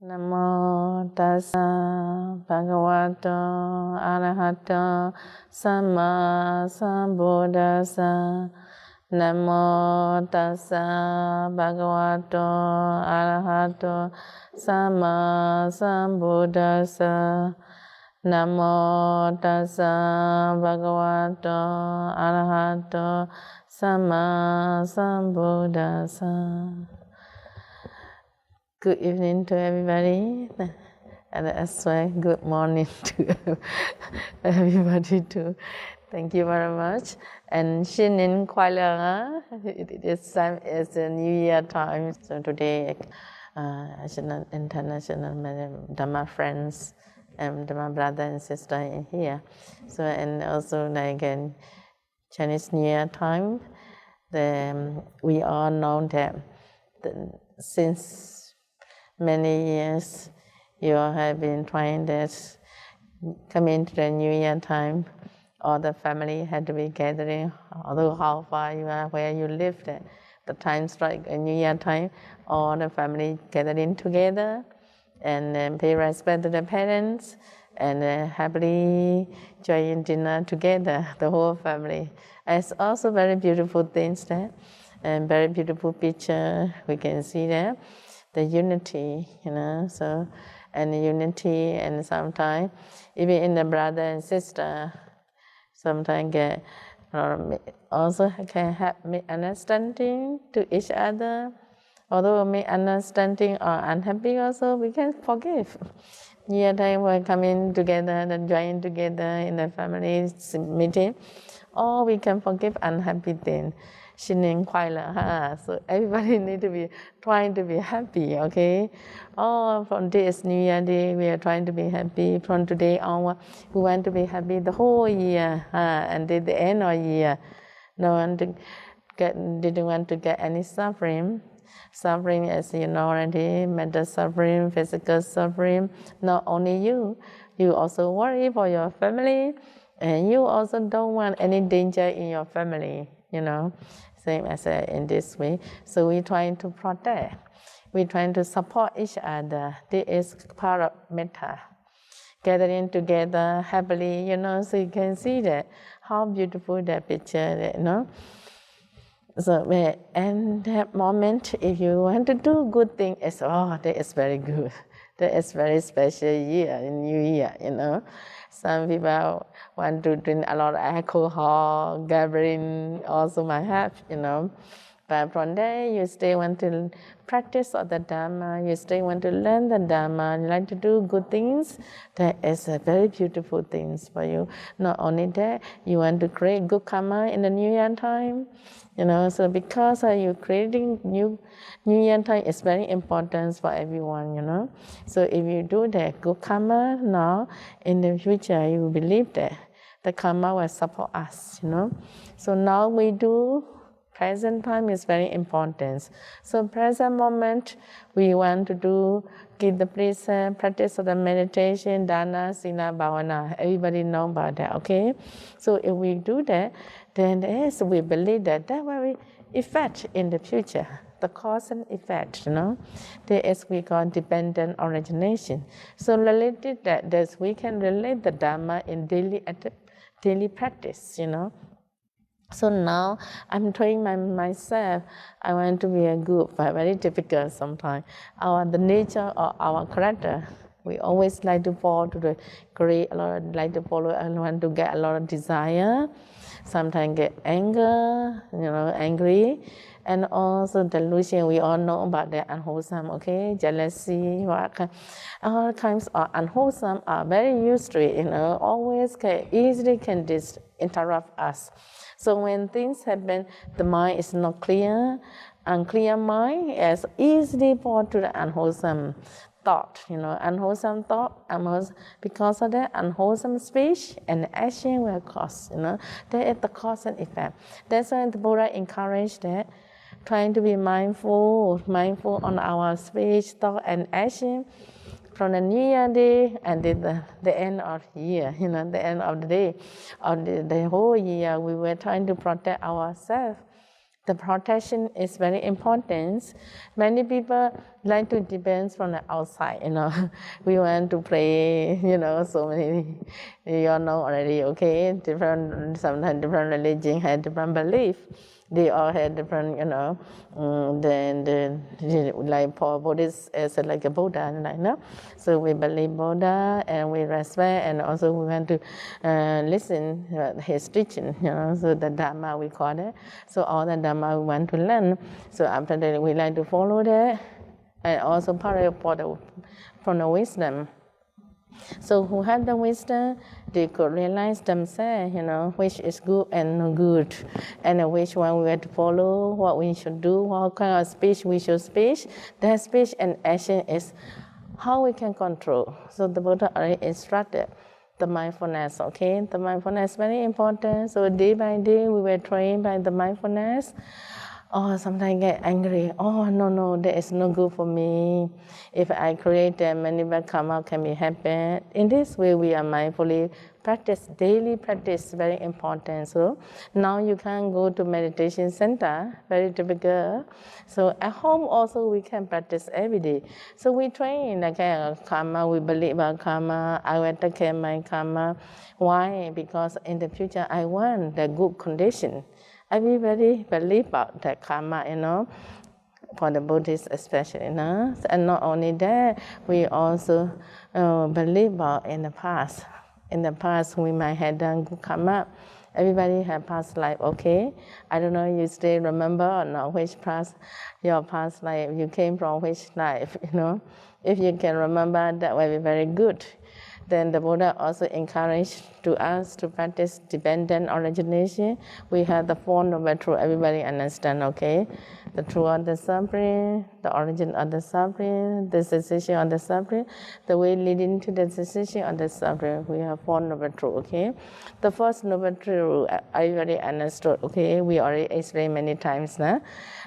Namo tassa bhagavato arahato samma sambuddhassa. Namo tassa bhagavato arahato samma sambuddhassa. Namo tassa bhagavato arahato samma sambuddhassa. Good evening to everybody, and as well good morning to everybody too. Thank you very much. And Xin Nin Kuai Le, this time is the New Year time. So today, international Dhamma friends and Dhamma brother and sister in here. So and also like Chinese New Year time, we all know that since many years you have been trying that coming to the New Year time, all the family had to be gathering, although how far you are, where you live, the time strike a New Year time, all the family gathering together and pay respect to the parents and happily enjoying dinner together, the whole family. It's also very beautiful things there and very beautiful picture we can see there. The unity, so and the unity, and sometimes even in the brother and sister, sometimes also can have misunderstanding to each other. Although misunderstanding or unhappy, also we can forgive. Year time we're coming together and join together in the family meeting, or we can forgive unhappy things. Xin Nin Kuai Le. So everybody need to be trying to be happy, okay? Oh, from this New Year Day, we are trying to be happy. From today onward, we want to be happy the whole year, and at the end of the year, no one didn't want to get any suffering. Suffering, as you know already, mental suffering, physical suffering. Not only you also worry for your family, and you also don't want any danger in your family, same as in this way. So we're trying to protect, we're trying to support each other. This is part of metta. Gathering together happily, so you can see that, how beautiful that picture, So and that moment, if you want to do good thing, that is very good. That is very special year, New Year, Some people want to drink a lot of alcohol, gathering also might have, But from there, you still want to practice all the Dhamma, you still want to learn the Dhamma, you like to do good things. That is a very beautiful things for you. Not only that, you want to create good karma in the New Year time. So because you creating New Year time is very important for everyone, So if you do that good karma now, in the future you believe that the karma will support us, So now we do, present time is very important. So present moment, we want to give the precept, practice of the meditation, dana, sila, bhavana. Everybody know about that, okay? So if we do that, then yes, we believe that will affect in the future, the cause and effect, There is we call dependent origination. So related that we can relate the Dhamma in daily practice, So now I'm training myself. I want to be a good, but very difficult sometimes. The nature of our character, we always like to fall to the great, like to follow, and want to get a lot of desire. Sometimes get anger, angry, and also delusion. We all know about that unwholesome, okay? Jealousy, all kinds of unwholesome are very used to it, always easily can interrupt us. So when things happen, the mind is not clear. Unclear mind is easily fall to the unwholesome thought, unwholesome thought, because of that unwholesome speech and action will cause, that is the cause and effect. That's why the Buddha encouraged that, trying to be mindful on our speech, thought, and action from the New Year Day and the end of the year, the end of the day, of the whole year, we were trying to protect ourselves. The protection is very important. Many people like to depends from the outside, We want to play, so many, you all know already, okay? Sometimes different religion have different belief. They all have different, like for Buddhists, it's like a Buddha, So we believe Buddha and we respect, and also we want to listen his teaching, So the Dharma we call it. So all the Dharma we want to learn. So after that, we like to follow that, and also part from the wisdom. So who have the wisdom, they could realize themselves, which is good and not good, and which one we have to follow, what we should do, what kind of speech we should speak. That speech and action is how we can control. So the Buddha already instructed the mindfulness, okay? The mindfulness is very important. So day by day, we were trained by the mindfulness. Sometimes get angry. No, that is not good for me. If I create them, many bad karma can be happen. In this way, we are mindfully practice. Daily practice very important. So now you can go to meditation center, very typical. So at home also we can practice every day. So we train like karma. We believe about karma. I will take care of my karma. Why? Because in the future I want the good condition. Everybody believe about that karma, for the Buddhists especially, And not only that, we also believe about in the past. In the past, we might have done good karma. Everybody have past life, okay? I don't know if you still remember or not your past life, you came from which life, If you can remember, that will be very good. Then the Buddha also encouraged to us to practice dependent origination. We have the Four Noble Truths, everybody understand, okay? The truth of the suffering, the origin of the suffering, the cessation of the suffering, the way leading to the cessation of the suffering. We have Four Noble Truths, okay? The first Noble Truth, I already understood, okay? We already explained many times now.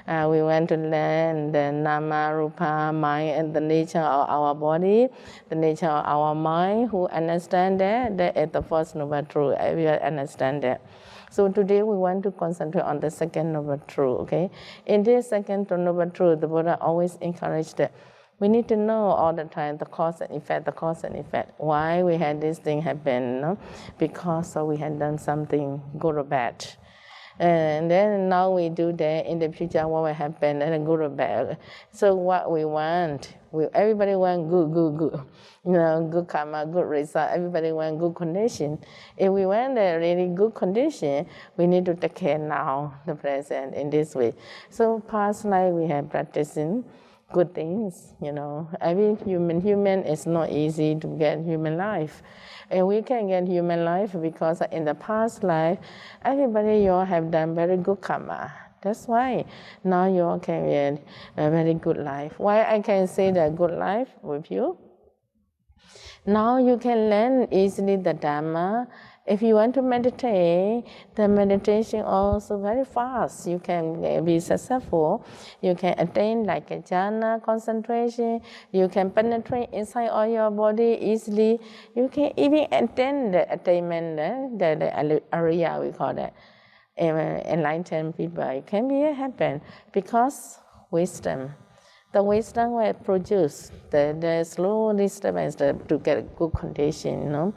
We want to learn the nama, rupa, mind, and the nature of our body, the nature of our mind. Who understand that is the first Noble Truth. We understand that. So today we want to concentrate on the second Noble Truth, okay? In this second Noble Truth, the Buddha always encouraged that we need to know all the time the cause and effect, why we had this thing happen, Because we had done something good or bad. And then now we do that, in the future what will happen, and good or bad. So what we want, everybody want good. Good karma, good result. Everybody want good condition. If we want a really good condition, we need to take care now, the present, in this way. So past life we have practicing good things, Every human is not easy to get human life. And we can get human life because in the past life, everybody you all have done very good karma. That's why now you all can get a very good life. Why I can say that good life with you? Now you can learn easily the Dharma. If you want to meditate, the meditation also very fast. You can be successful. You can attain like a jhāna concentration. You can penetrate inside all your body easily. You can even attain the attainment, the area we call that. Enlightened people, it can be happen because wisdom. The wisdom will produce the slow disturbance to get a good condition,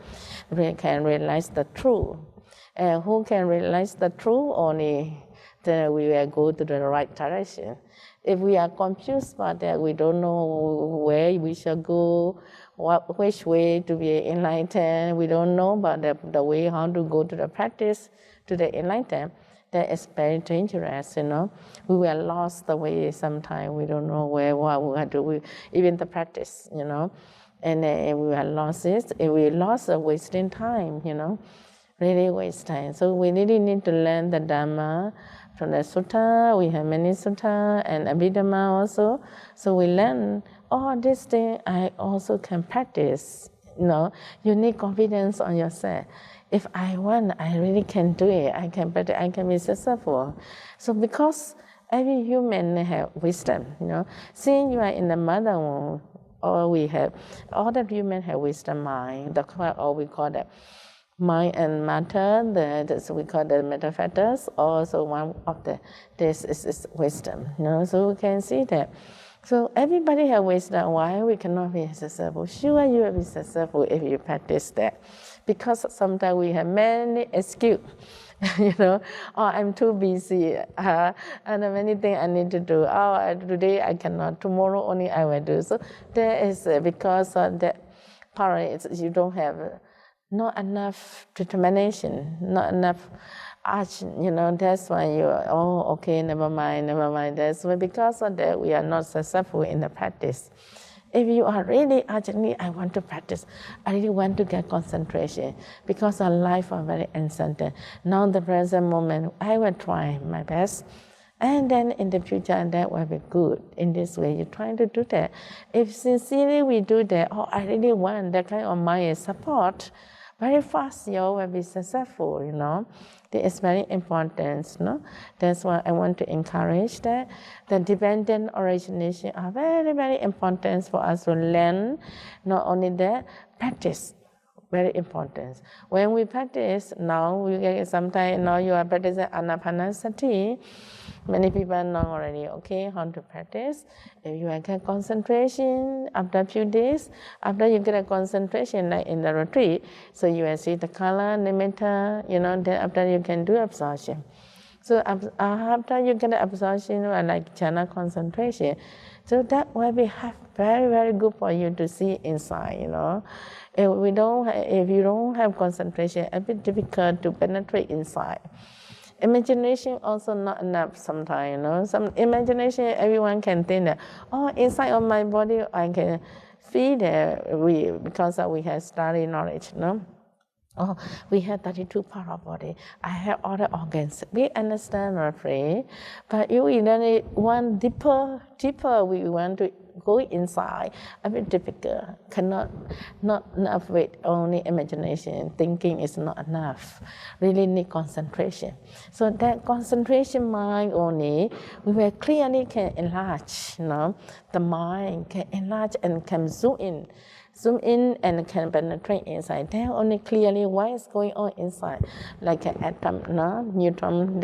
We can realize the truth. And who can realize the truth? Only then we will go to the right direction. If we are confused about that, we don't know where we shall go, which way to be enlightened. We don't know about the way how to go to the practice, to the enlightenment. That is very dangerous, We were lost the way sometimes. We don't know what we have to do, even the practice, And we were lost it. We lost wasting time, Really waste time. So we really need to learn the Dhamma from the Sutta. We have many Sutta and Abhidhamma also. So we learn, this thing I also can practice. You need confidence on yourself. If I want, I really can do it. I can be successful. So because every human have wisdom, Since you are in the mother womb, all the humans have wisdom mind. Or we call that mind and matter. We call the matter factors. Also one of this is wisdom. So we can see that So everybody has wisdom. Why we cannot be successful? Sure, you will be successful if you practice that. Because sometimes we have many excuses. Oh, I'm too busy, and many things I need to do. Oh, today I cannot, tomorrow only I will do. So there is, because of that part, you don't have not enough determination, not enough action, that's why okay, never mind. That's why, because of that, we are not successful in the practice. If you are really urgently, I want to practice, I really want to get concentration, because our life are very uncertain. Now the present moment, I will try my best, and then in the future, that will be good. In this way, you're trying to do that. If sincerely we do that, I really want that kind of mind support, very fast you will be successful, This is very important, That's why I want to encourage that. The dependent origination are very, very important for us to learn. Not only that, practice, very important. When we practice, now sometimes now you are practicing anapanasati. Many people know already, okay, how to practice. If you get concentration after a few days, after you get a concentration, like in the retreat, so you will see the color, nimitta, then after you can do absorption. So after you get the absorption, like jhāna concentration, so that will be very, very good for you to see inside, If you don't have concentration, it's a bit difficult to penetrate inside. Imagination also not enough sometimes, Some imagination, everyone can think that, inside of my body, I can feel that because we have studied knowledge, we have 32 parts of body. I have all the organs. We understand, my friend, but if we then want deeper, we want to go inside, a bit difficult. Not enough with only imagination. Thinking is not enough. Really need concentration. So that concentration mind only, we will clearly can enlarge, The mind can enlarge and can zoom in and can penetrate inside. They only clearly what is going on inside, like an atom, neutron.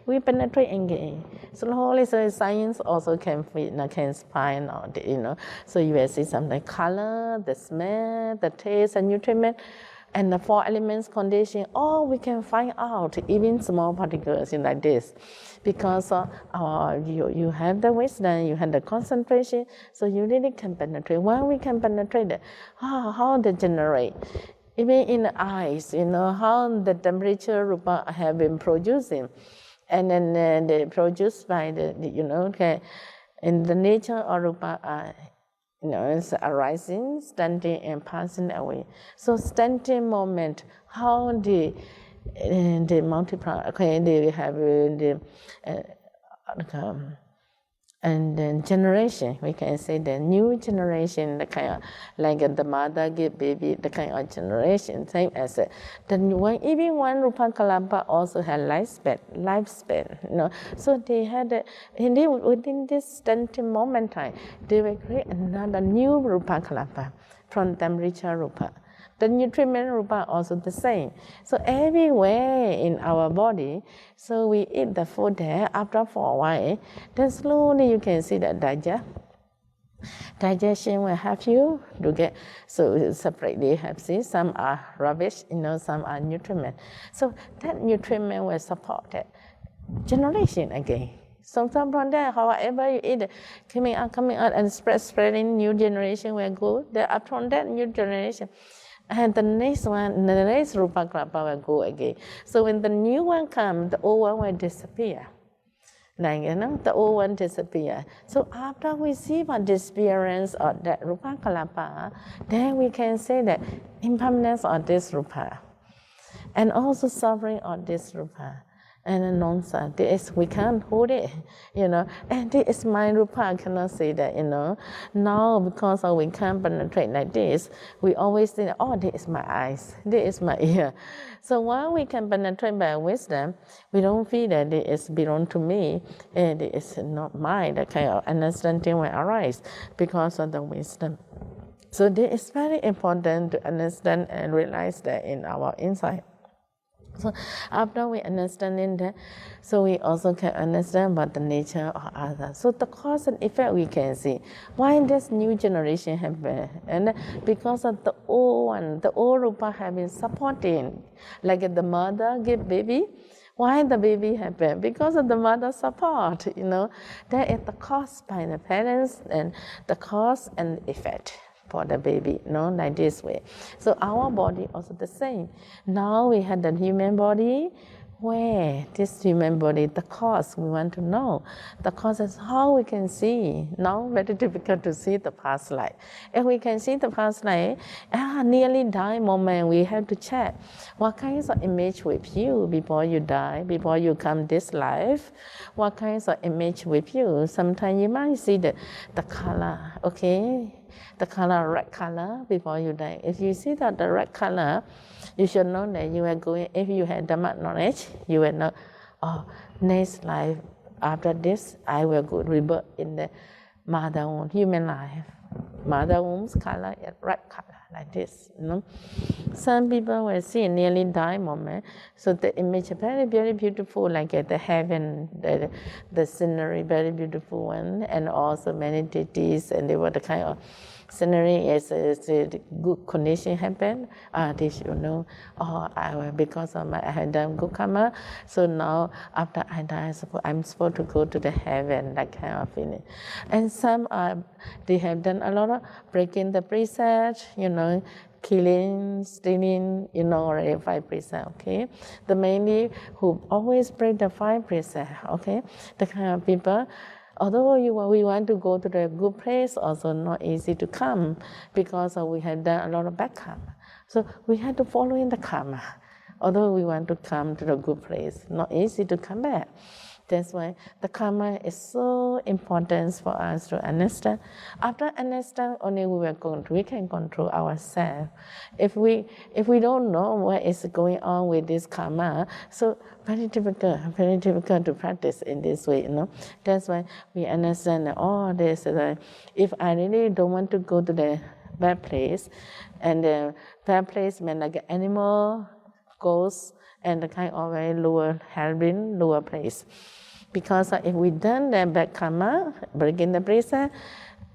We penetrate again. Slowly, so science also can find out, So you will see something, color, the smell, the taste, and nutriment. And the 4 elements condition, all we can find out, even small particles like this. Because you have the wisdom, you have the concentration, so you really can penetrate. When we can penetrate it, how they generate. Even in the eyes, how the temperature rupa have been producing. And then they produced by in the nature of rupa it's arising, standing, and passing away. So standing moment, how they multiply. Okay, they have and then generation. We can say the new generation, the kind of like the mother give baby, the kind of generation. Same as even one Rupakalapa also had lifespan. So they had within this standing moment time, they will create another new Rupakalapa from temperature Rupa. The nutriment rupa also the same. So everywhere in our body, so we eat the food there, after for a while, then slowly you can see that digestion will help you to get, so separately have see, some are rubbish, some are nutriment. So that nutriment will support that generation again. So from there, however you eat, coming out and spreading, new generation will go. Then after that, new generation. And the next Rupakalapa will go again. So when the new one comes, the old one will disappear. The old one disappear. So after we see the disappearance of that Rupakalapa, then we can say that impermanence of this Rupa, and also suffering of this Rupa. And non-self, we can't hold it, and this is my Rupa, I cannot say that, Now, because we can't penetrate like this, we always think, this is my eyes, this is my ear. So while we can penetrate by wisdom, we don't feel that it belongs to me, and it is not mine. That kind of understanding will arise because of the wisdom. So this is very important to understand and realize that in our insight. So after we understanding that, so we also can understand about the nature of others. So the cause and effect we can see. Why this new generation happen? And because of the old one, the old rupa have been supporting. Like the mother give baby, why the baby happen? Because of the mother support, That is the cause by the parents and the cause and effect for the baby, like this way. So our body also the same. Now we have the human body, where this human body, the cause we want to know. The cause is how we can see. Now very difficult to see the past life. If we can see the past life, nearly die moment, we have to check what kinds of image with you before you die, before you come this life. What kinds of image with you? Sometimes you might see the color, okay? The color, red color before you die. If you see that the red color, you should know that you are going, if you have Dhamma knowledge, you will know, next life, after this, I will go rebirth in the mother womb, human life. Mother womb's color is red color, like this, Some people will see nearly die moment, so the image is very, very beautiful, like the heaven, the scenery, very beautiful one, and also many deities, and they were the kind of scenery is a good condition happen. This I will, because of I have done good karma, so now after I die, I'm supposed to go to the heaven, that kind of feeling. And some they have done a lot of breaking the precept, killing, stealing, already 5 precepts, okay? The mainly who always break the 5 precepts, okay? The kind of people, although we want to go to the good place, also not easy to come because we have done a lot of bad karma. So we have to follow in the karma. Although we want to come to the good place, not easy to come back. That's why the karma is so important for us to understand. After understand, only we can control ourselves. If we don't know what is going on with this karma, so very difficult to practice in this way. That's why we understand that this. If I really don't want to go to the bad place, and the bad place means like an animal, ghost, and the kind of very lower place. Because if we done the bad karma, breaking the precept,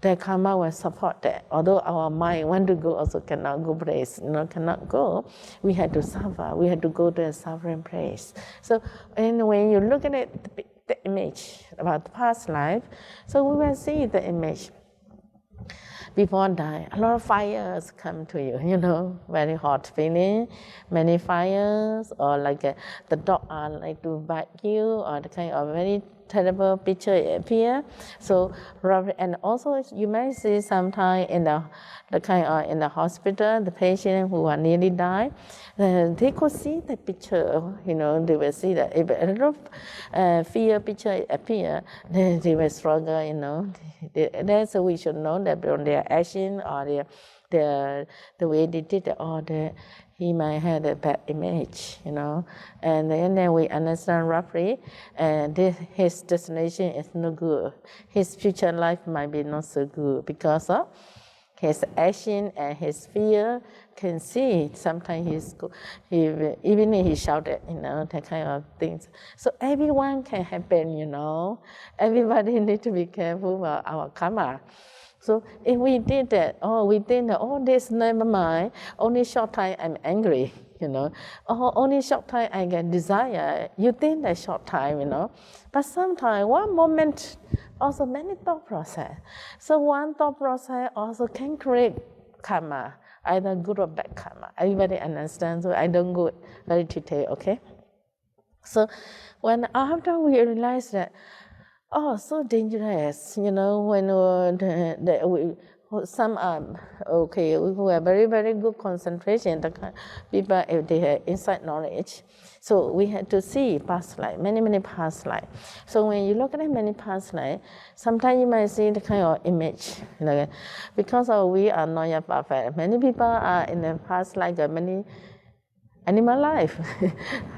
the karma will support that. Although our mind want to go, also cannot go place, cannot go. We have to suffer. We have to go to a suffering place. So, and when you look at it, the image about the past life, so we will see the image. Before die, a lot of fires come to you, very hot feeling, many fires, or like the dog like to bite you, or the kind of very terrible picture appear. So, and also you may see sometimes in the kind of in the hospital, the patient who are nearly die, they could see the picture, they will see that if a lot of fear picture appear, then they will struggle, That's we should know that on their action or the way they did it, or he might have a bad image, and then we understand roughly, and his destination is no good. His future life might be not so good because of his action and his fear. Can see sometimes even he shouted, that kind of things. So everyone can happen, Everybody need to be careful about our karma. So if we did that, we think that, this never mind, only short time I'm angry, only short time I get desire. You think that short time, But sometimes one moment, also many thought process. So one thought process also can create karma, either good or bad karma. Everybody understands, so I don't go very detailed, okay? So when after we realize that, so dangerous, when some who have very, very good concentration, the people, if they have inside knowledge. So we had to see past life, many, many past life. So when you look at many past life, sometimes you might see the kind of image, because we are not yet perfect. Many people are in the past life, many animal life,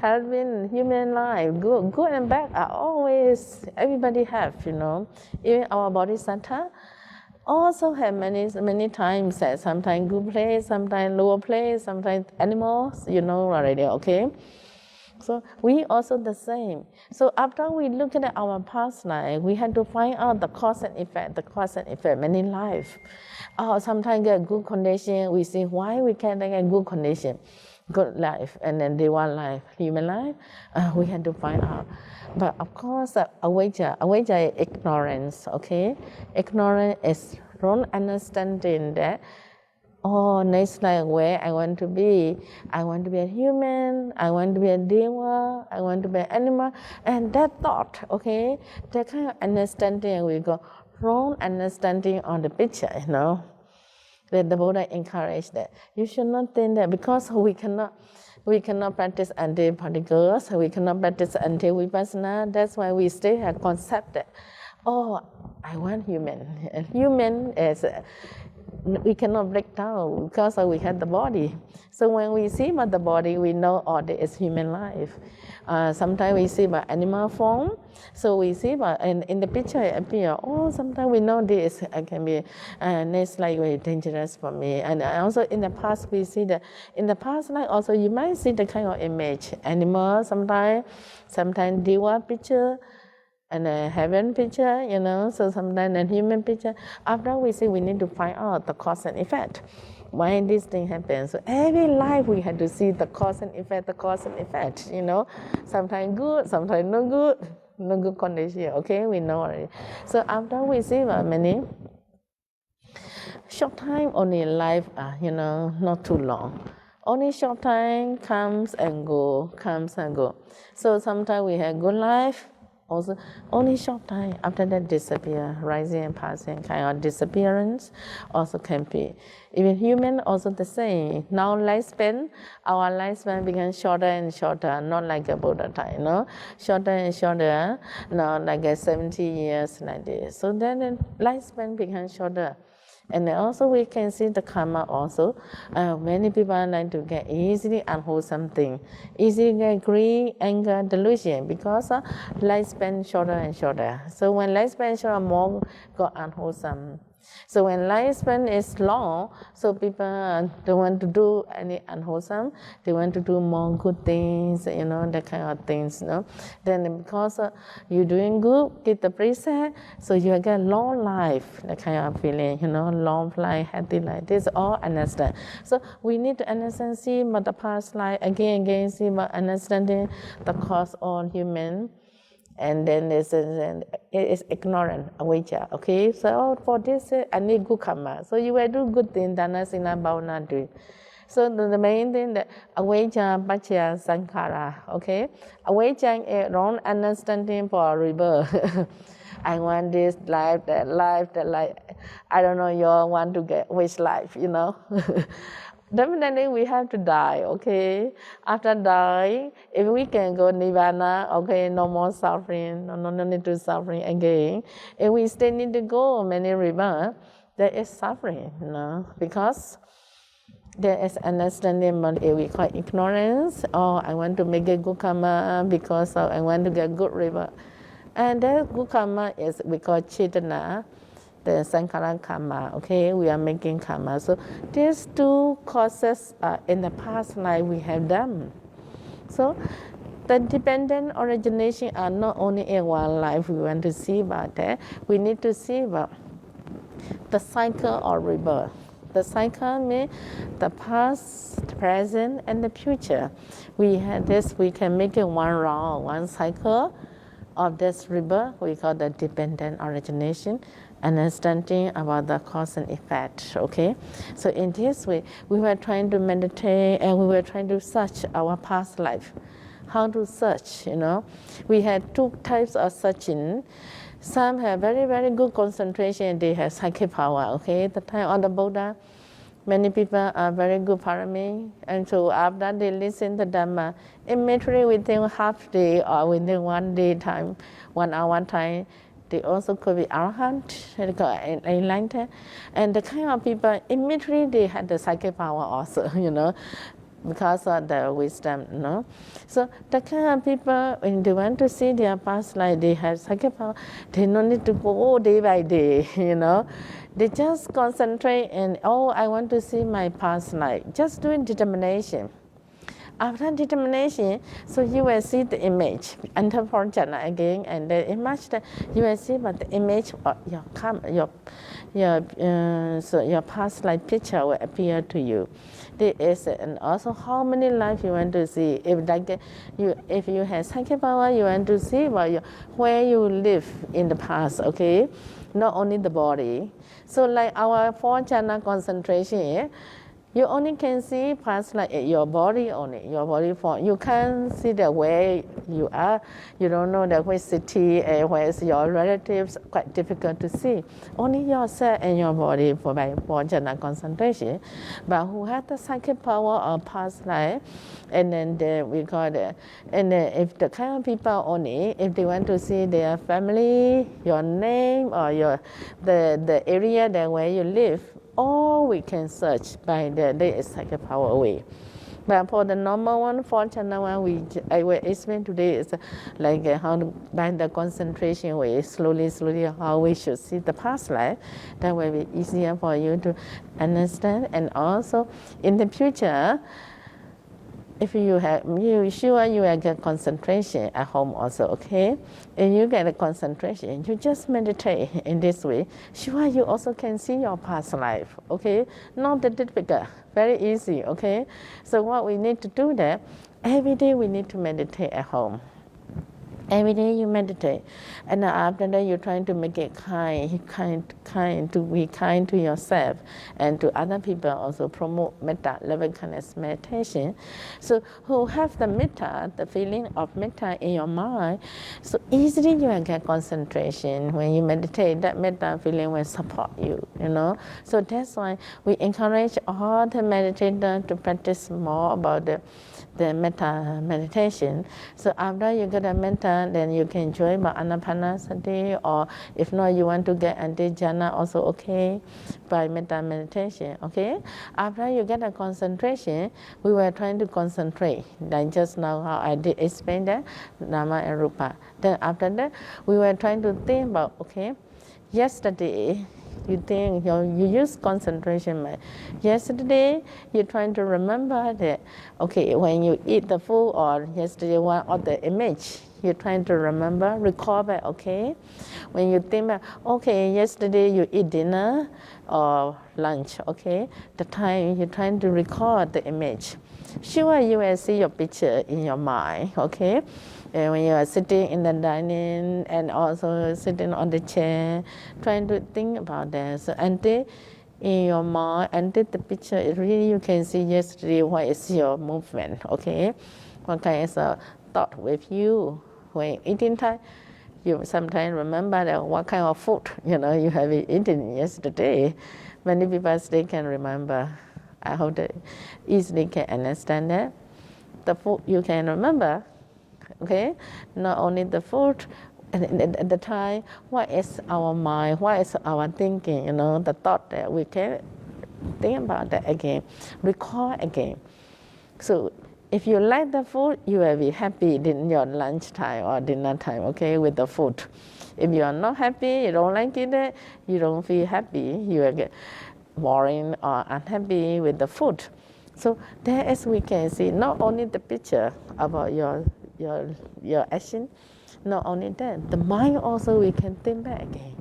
have been human life, good and bad are always, everybody have, Even our bodhisattva also have many times that sometimes good place, sometimes lower place, sometimes animals, already, okay? So we also the same. So after we look at our past life, we have to find out the cause and effect, many life. Oh, sometimes get good condition, we see why we can't get good condition, good life, and then devas life, human life, we have to find out. But of course, avijja is ignorance, okay? Ignorance is wrong understanding that, oh, next life where I want to be a human, I want to be a deva, I want to be an animal, and that thought, okay, that kind of understanding, we go wrong understanding on the picture, That the Buddha encouraged that. You should not think that because we cannot practice until particles, we cannot practice until vipassana, that's why we still have concept that, oh, I want human. And human is, we cannot break down because we have the body. So when we see about the body, we know, oh, there is human life. Sometimes we see about animal form, so we see about, and in the picture it appear, oh, sometimes we know this can be next life very dangerous for me. And also in the past we see that, in the past life also you might see the kind of image, animal sometimes deva picture, and a heaven picture, so sometimes a human picture. After we see, we need to find out the cause and effect. Why this thing happens? So every life we have to see the cause and effect, Sometimes good, sometimes no good condition, okay? We know already. So after we see many, short time only life, not too long. Only short time comes and go. So sometimes we have good life, also only short time, after that disappear, rising and passing, kind of disappearance also can be. Even human also the same. Now our lifespan becomes shorter and shorter, not like a Buddha time, shorter and shorter, now like 70 years like this. So then the lifespan becomes shorter. And also we can see the karma also. Many people like to get easily unwholesome thing, easily get greed, anger, delusion, because lifespan shorter and shorter. So when lifespan shorter, more got unwholesome. So when lifespan is long, so people don't want to do any unwholesome. They want to do more good things, that kind of things. Then because you're doing good, get the precept, so you get long life, that kind of feeling, long life, happy life. This all understand. So we need to understand, see about the past life again, see about understanding the cause of human. And then it is ignorant, avijja, okay? So for this, I need good karma. So you will do good things, dana, sila, bhavana, do. So the main thing that avijja, paccaya, sankhara, okay? Avijja is wrong understanding for rebirth. I want this life, that life. I don't know, you want to get which life, Definitely we have to die, okay? After dying, if we can go nirvana, okay, no more suffering, no need to suffering again. If we still need to go many rebirths, there is suffering, because there is understanding, but if we call ignorance, I want to make a good karma because I want to get good rebirth. And that good karma is, we call chetana, the sankhara karma, okay? We are making karma. So these two causes in the past life we have done. So the dependent origination are not only in one life we want to see about that. We need to see about the cycle of rebirth. The cycle means the past, present, and the future. We have this, we can make it one round, one cycle of this rebirth. We call the dependent origination. Understanding about the cause and effect, okay? So in this way, we were trying to meditate and we were trying to search our past life. How to search, We had two types of searching. Some have very, very good concentration, they have psychic power, okay? The time of the Buddha, many people are very good parami, and so after they listen to Dhamma, immediately within half day or within 1 day time, 1 hour time, they also could be arahant, enlightened. And the kind of people, immediately they had the psychic power also, because of the wisdom, So the kind of people, when they want to see their past life, they have psychic power, they don't need to go day by day, They just concentrate and, I want to see my past life. Just doing determination. After determination, so you will see the image enter for jhana again, and the image that you will see, but the image of your past life picture will appear to you. This is, and also how many lives you want to see. If you have psychic power, you want to see where you live in the past. Okay, not only the body. So like our 4 jhana concentration. You only can see past like your body only, your body form. You can't see the way you are. You don't know the which city, where is your relatives. Quite difficult to see. Only yourself and your body for jhana concentration. But who has the psychic power of past life, and then we call it. And if the kind of people only, if they want to see their family, your name, or the area that where you live. All we can search by the psychic power away. But for the normal one, for jhana one, I will explain today is like how by the concentration way, slowly, how we should see the past life. That will be easier for you to understand. And also, in the future, if you sure you will get concentration at home also, okay? If you get a concentration, you just meditate in this way. Sure, you also can see your past life, okay? Not that difficult, very easy, okay? So what we need to do that, every day we need to meditate at home. Every day you meditate, and after that you're trying to make it kind to be kind to yourself and to other people. Also promote metta, loving kindness meditation. So who have the metta, the feeling of metta in your mind, so easily you will get concentration. When you meditate, that metta feeling will support you. So that's why we encourage all the meditators to practice more about the metta meditation. So after you get a metta, then you can join by anapanasati, or if not, you want to get anti-jhana also okay, by metta meditation, okay? After you get a concentration, we were trying to concentrate, like just now how I did explain that, nama and rupa. Then after that, we were trying to think about, okay, yesterday, you think you use concentration mind. Yesterday, you're trying to remember that, okay, when you eat the food, or yesterday one of the image, you're trying to remember, recall back, okay? When you think back, okay, yesterday you eat dinner or lunch, okay? The time you're trying to recall the image. Sure, you will see your picture in your mind, okay? And when you are sitting in the dining and also sitting on the chair, trying to think about that. So until in your mind, until the picture, really you can see yesterday what is your movement, okay? What kind of thought with you when eating time. You sometimes remember that what kind of food you have eaten yesterday. Many people still can remember. I hope they easily can understand that. The food you can remember. Okay, not only the food, at the time, what is our mind, what is our thinking, the thought that we can think about that again, recall again. So if you like the food, you will be happy in your lunch time or dinner time, okay, with the food. If you are not happy, you don't like it, you don't feel happy, you will get boring or unhappy with the food. So there as we can see, not only the picture about your action, not only that, the mind also we can think back again.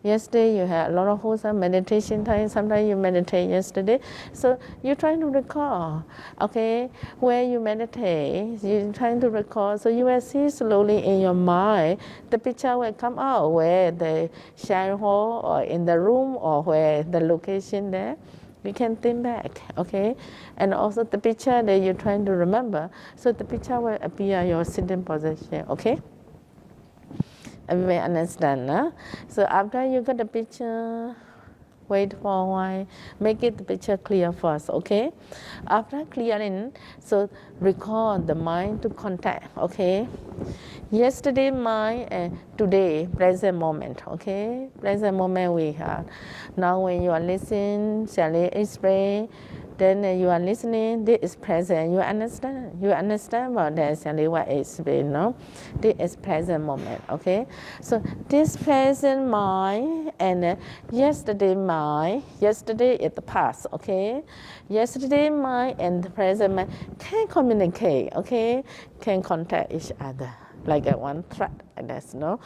Yesterday you had a lot of wholesome meditation time. Sometimes you meditate yesterday, so you're trying to recall. Okay, where you meditate, you're trying to recall. So you will see slowly in your mind, the picture will come out where the shower hall or in the room or where the location there. We can think back, okay? And also the picture that you're trying to remember, so the picture will appear your sitting position, okay? Everybody understand, huh? So after you get the picture, wait for a while, make it the picture clear first, okay? After clearing, so recall the mind to contact, okay? Yesterday mind and today present moment, okay? Present moment we have. Now when you are listening, shall I explain then you are listening, this is present, you understand what that's what it's been, no? This is present moment, okay? So this present mind and yesterday mind, yesterday is the past, okay? Yesterday mind and the present mind can communicate, okay? Can contact each other, like a one thread, and that's, no?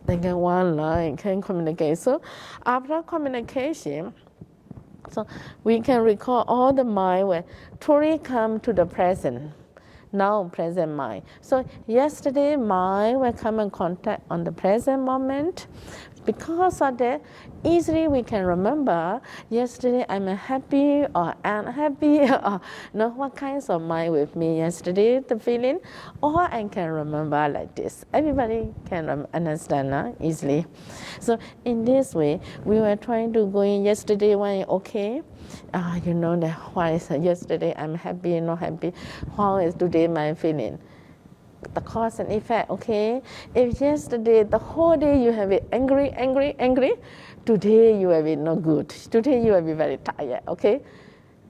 Like a one line can communicate. So after communication, so we can recall all the mind when truly come to the present, now present mind. So yesterday mind will come in contact on the present moment. Because of that, easily we can remember yesterday I'm happy or unhappy or what kinds of mind with me yesterday, the feeling, or I can remember like this. Everybody can understand easily. So in this way, we were trying to go in yesterday when okay. You know that why is yesterday I'm happy, not happy. How is today my feeling? The cause and effect, okay? If yesterday, the whole day you have it angry, today you have it not good. Today you will be very tired, okay?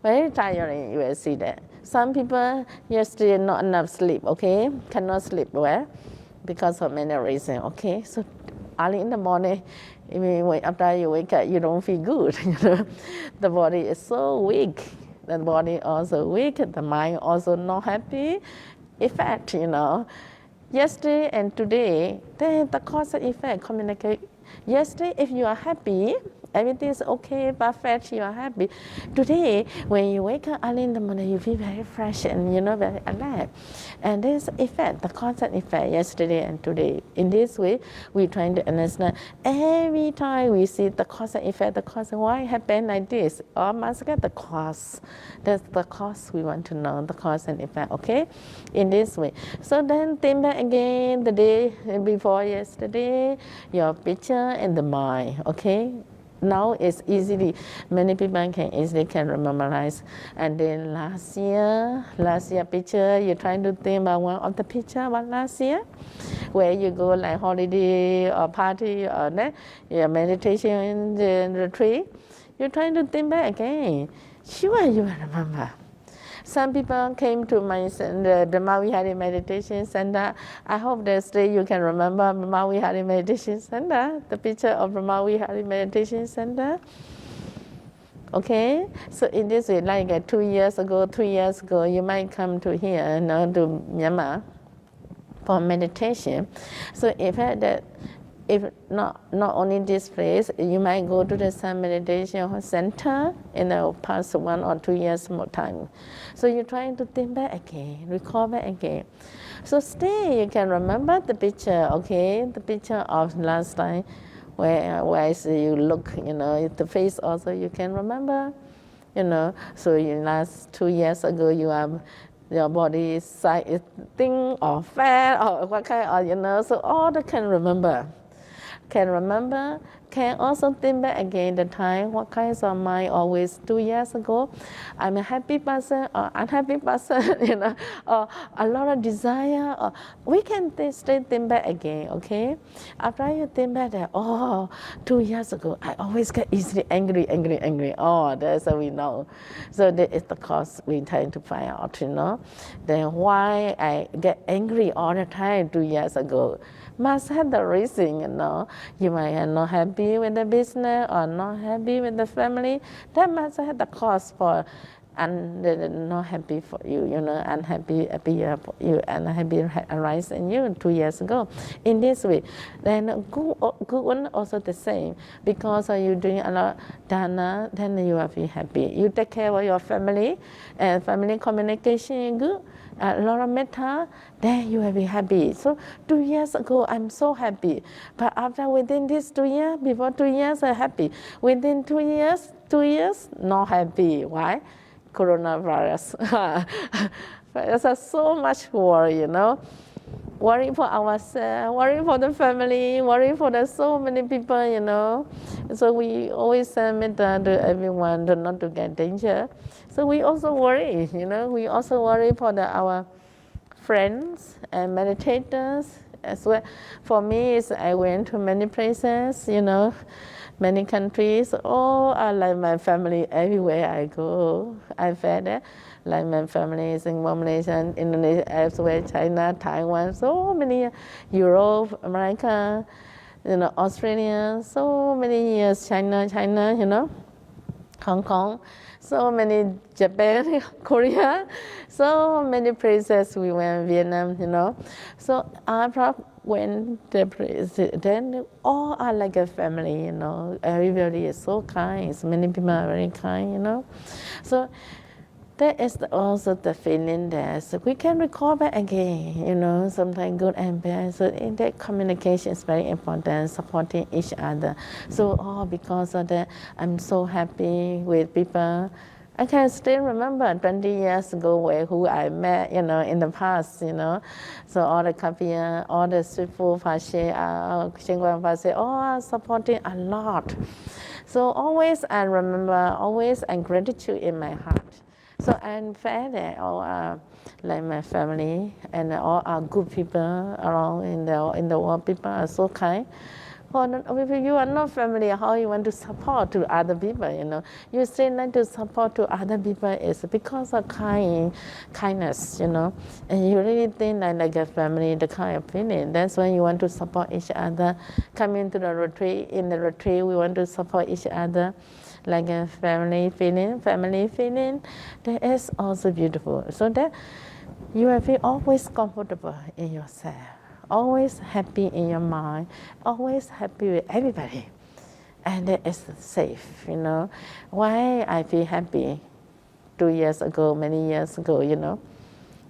Very tiring, you will see that. Some people yesterday not enough sleep, okay? Cannot sleep well because of many reasons, okay? So early in the morning, after you wake up, you don't feel good, The body is so weak. The body also weak, the mind also not happy. Effect, yesterday and today, then the cause and effect communicate. Yesterday, if you are happy, everything is okay, perfect, you are happy. Today, when you wake up early in the morning, you feel very fresh and very alive. And this effect, the cause and effect, yesterday and today. In this way, we're trying to understand. Every time we see the cause and effect, the cause, why it happened like this, or must get the cause. That's the cause we want to know, the cause and effect, okay? In this way. So then think back again, the day before yesterday, your picture and the mind, okay? Now it's easily, many people can memorize. And then last year picture, you're trying to think about one of the picture about last year, where you go like holiday or party or your meditation retreat. You're trying to think back again. Sure, you will remember. Some people came to my the Maui Hari Meditation Center. I hope that day you can remember Maui Hari Meditation Center, the picture of the Maui Hari Meditation Center. Okay, so in this way, like 2 years ago, 3 years ago, you might come to here, to Myanmar for meditation. So if not only this place, you might go to the Sun Meditation Center in the past 1 or 2 years more time. So you're trying to think back again, recall back again. So still you can remember the picture, okay? The picture of last time where you look, the face also you can remember, So last 2 years ago your body is thin or fat or what kind of, so all that can remember. Can also think back again the time, what kinds of mind always 2 years ago, I'm a happy person or unhappy person, or a lot of desire, or we can still think back again, okay? After you think back that, 2 years ago, I always get easily angry. That's how we know. So that is the cause we're trying to find out, Then why I get angry all the time 2 years ago? Must have the reason, You might have not happy with the business or not happy with the family. That must have the cause for not happy for you, unhappy appear for you, unhappy arise in you 2 years ago. In this way, then good one also the same. Because you doing a lot of jhāna, then you will be happy. You take care of your family, and family communication is good. A lot of metta, then you will be happy. So 2 years ago, I'm so happy. But within this 2 years, before 2 years, I'm happy. Within 2 years, not happy. Why? Coronavirus. There's so much worry, Worry for ourselves, worry for the family, worry for so many people, So we always send metta to everyone not to get danger. So we also worry, We also worry for our friends and meditators as well. For me, I went to many places, many countries. Oh, I like my family everywhere I go. I felt that. Like my family is in Malaysia, Indonesia, elsewhere, China, Taiwan, so many, Europe, America, Australia, so many years, China, Hong Kong, so many Japan, Korea, so many places we went, Vietnam, So I went the place, then all are like a family, Everybody is so kind. Many people are very kind, So there is also the feeling that we can recall back again, sometimes good and bad. So in that communication is very important, supporting each other. So because of that, I'm so happy with people. I can still remember 20 years ago who I met, in the past, So all the kapia, all the street food, supporting a lot. So always I remember, always and gratitude in my heart. So I'm glad that all are like my family and all are good people around in the world. People are so kind. If you are not family, how you want to support to other people, You say not to support to other people is because of kindness, And you really think like a family, the kind of feeling. That's when you want to support each other. Come into the retreat, in the retreat we want to support each other. Like a family feeling, that is also beautiful. So that you will feel always comfortable in yourself, always happy in your mind, always happy with everybody. And that is safe, Why I feel happy 2 years ago, many years ago,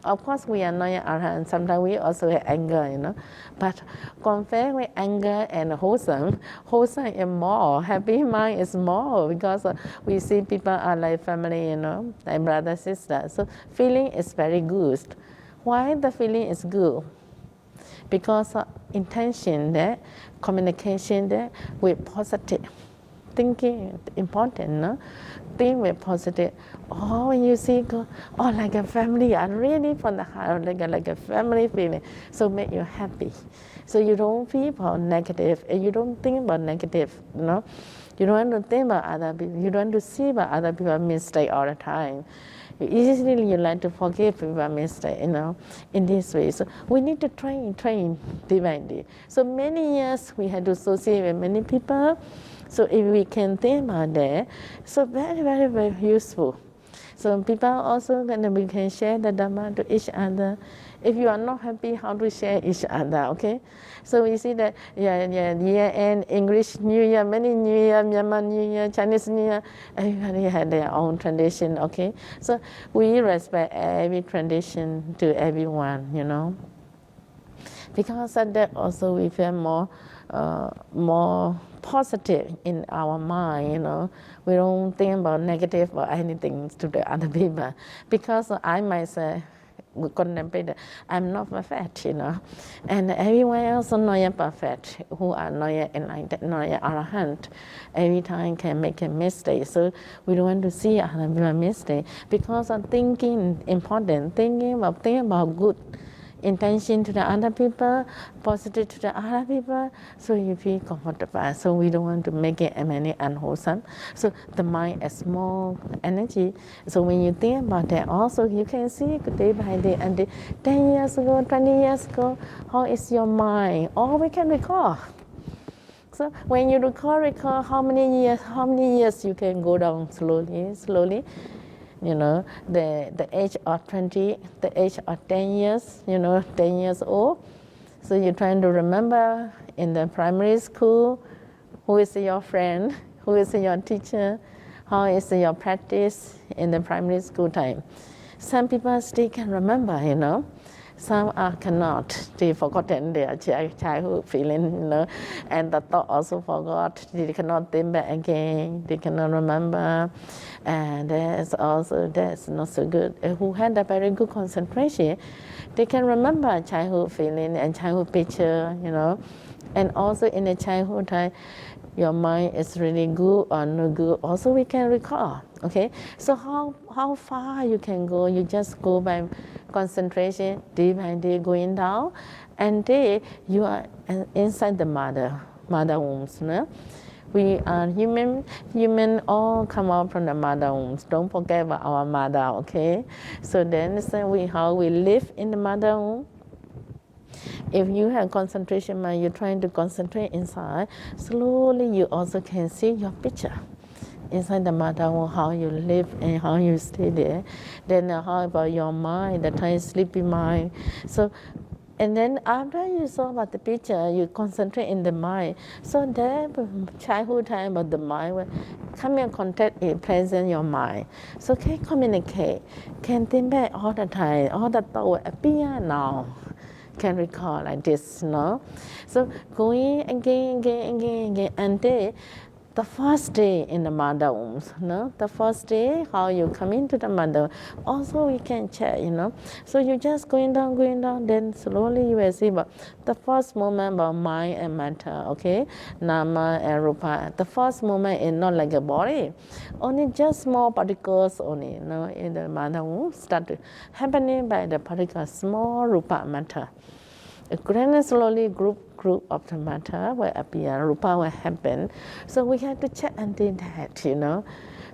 Of course, we are not arahant. Sometimes we also have anger, But compare with anger and wholesome is more. Happy mind is more because we see people are like family, like brother, sister. So feeling is very good. Why the feeling is good? Because intention there, communication there with positive. Thinking important, Think with positive. When you see, like a family, I really from the heart, like a family feeling. So make you happy. So you don't feel about negative, and you don't think about negative, You don't want to think about other people. You don't want to see about other people's mistake all the time. You like to forgive people's mistake, in this way. So we need to train day by day. So many years we had to associate with many people. So if we can think about that, so very, very, very useful. So people also we can share the Dhamma to each other. If you are not happy, how to share each other, okay? So we see that year end, English New Year, many New Year, Myanmar New Year, Chinese New Year, everybody had their own tradition, okay? So we respect every tradition to everyone, Because of that also we feel more positive in our mind, We don't think about negative or anything to the other people. Because I myself contemplate that I'm not perfect, And everyone else not yet perfect, who are not yet enlightened, not yet arahant. Every time can make a mistake. So we don't want to see other people's mistake. Because of thinking important, thinking about good intention to the other people, positive to the other people, so you feel comfortable. So we don't want to make it any unwholesome. So the mind has more energy. So when you think about that, also you can see day by day, and 10 years ago, 20 years ago, how is your mind? All we can recall. So when you recall how many years you can go down slowly. The age of 20, the age of 10 years, 10 years old. So you're trying to remember in the primary school, who is your friend, who is your teacher, how is your practice in the primary school time. Some people still can remember, Some cannot. They forgotten their childhood feeling, and the thought also forgot. They cannot think back again. They cannot remember. And that's not so good. Who had a very good concentration, they can remember childhood feeling and childhood picture, And also in the childhood time, your mind is really good or not good. Also we can recall. Okay, so how far you can go? You just go by concentration, day by day going down, and then you are inside the mother wombs. We are human. Human all come out from the mother womb. Don't forget about our mother, okay? So then how we live in the mother womb. If you have concentration mind, you're trying to concentrate inside, slowly you also can see your picture inside the mother womb, how you live and how you stay there. Then how about your mind, the time sleepy mind. So, and then after you saw about the picture, you concentrate in the mind. So that childhood time of the mind will come in contact in present your mind. So can communicate, can think back all the time, all the thought appear now. Can recall like this, no? So going again until the first day in the mother womb, no? The first day, how you come into the mother, also we can check, So you just going down, then slowly you will see about the first moment about mind and matter, okay? Nama and Rupa. The first moment is not like a body, only just small particles only, in the mother womb start happening by the particles, small Rupa matter. Then slowly group of the matter will appear, Rupa will happen. So we have to check until that,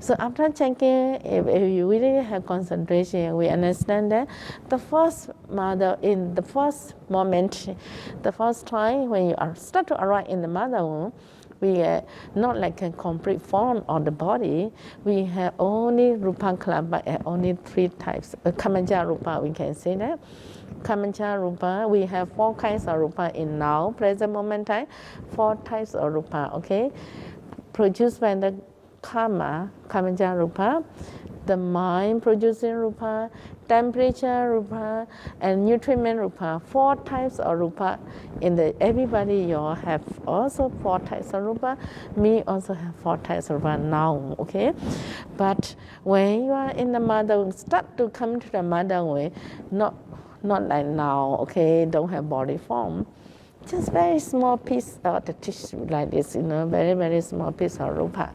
So after checking, if you really have concentration, we understand that the first mother, in the first moment, the first time when you start to arrive in the mother womb, we are not like a complete form of the body. We have only Rupa Kalapa and only 3 types. Kamaja Rupa, we can say that. Kamaja Rupa, we have 4 kinds of Rupa in now, present moment time, 4 types of Rupa, okay? Produced by the Kamaja Rupa, the mind producing Rupa, temperature Rupa, and nutriment Rupa. 4 types of Rupa everybody you all have also 4 types of Rupa. Me also have 4 types of Rupa now, okay? But when you are in the mother, start to come to the mother way, not like now, okay? Don't have body form. Just very small piece of the tissue like this, very, very small piece of Rupa.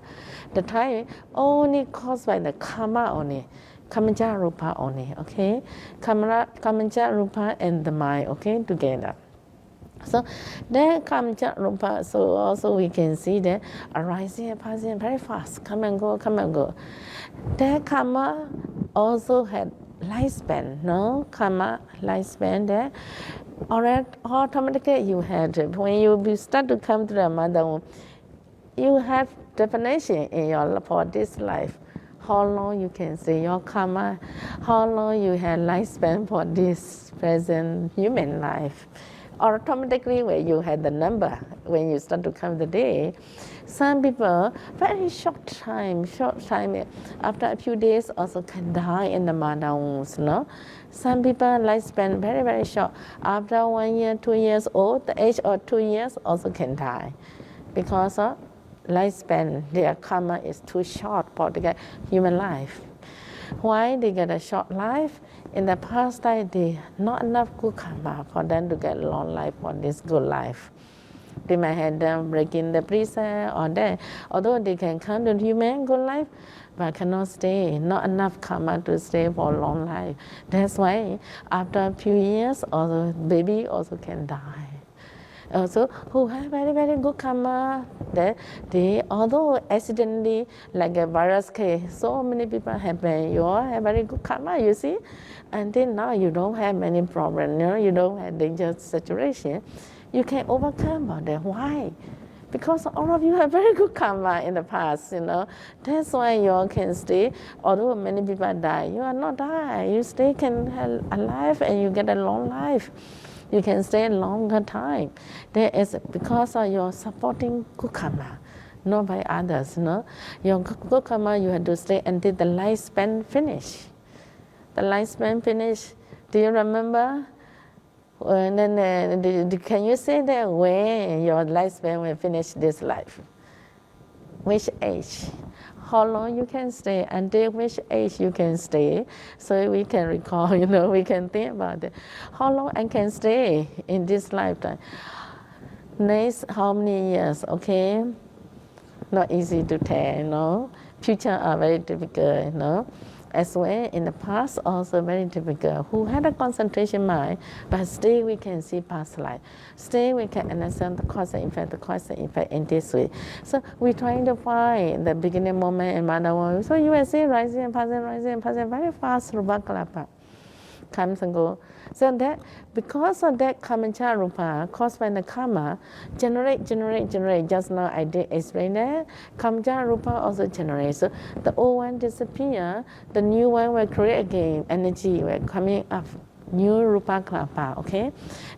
The time only caused by the karma only, Kamaja Rupa only, okay? Kamaja Rupa and the mind, okay, together. So that Kamaja Rupa, so also we can see that arising and passing very fast, come and go. That karma also had lifespan, no? Karma lifespan there. Automatically you had, when you start to come to the mother womb, you have definition for this life. How long you can say your karma, how long you have lifespan for this present human life. Automatically when you had the number, when you start to come the day, some people, very short time, after a few days also can die in the mother wombs, no? Some people lifespan very, very short. After 1 year, 2 years old, the age of 2 years also can die because of lifespan, their karma is too short for the human life. Why they get a short life? In the past time, they not enough good karma for them to get long life for this good life. They might have them breaking the precept or that. Although they can come to human good life, but cannot stay, not enough karma to stay for a long life. That's why after a few years, also baby also can die. Also, who have very, very good karma, that they, although accidentally, like a virus case, so many people happen, you all have very good karma, you see, until now you don't have many problems, you don't have dangerous situation, you can overcome about that. Why? Because all of you have very good karma in the past, That's why you all can stay. Although many people die, you are not die. You stay can have alive and you get a long life. You can stay a longer time. That is because of your supporting good karma, not by others, Your good karma, you have to stay until the lifespan finish. The lifespan finish, do you remember? Can you say that when your lifespan will finish this life? Which age? How long you can stay, until which age you can stay, so we can recall, we can think about it. How long I can stay in this lifetime? Next, how many years, okay? Not easy to tell, Future are very difficult, as well in the past also very difficult. Who had a concentration mind, but still we can see past life. Still we can understand the cause and effect, the cause and effect in this way. So we're trying to find the beginning moment and mother moment. So you will see rising and passing very fast, rupa kalapa comes and go. So that because of that kamacha rupa caused by the karma, generate. Just now I did explain that. Kamacha rupa also generates. So the old one disappear, the new one will create again. Energy will coming up. New rupa kalapa, okay?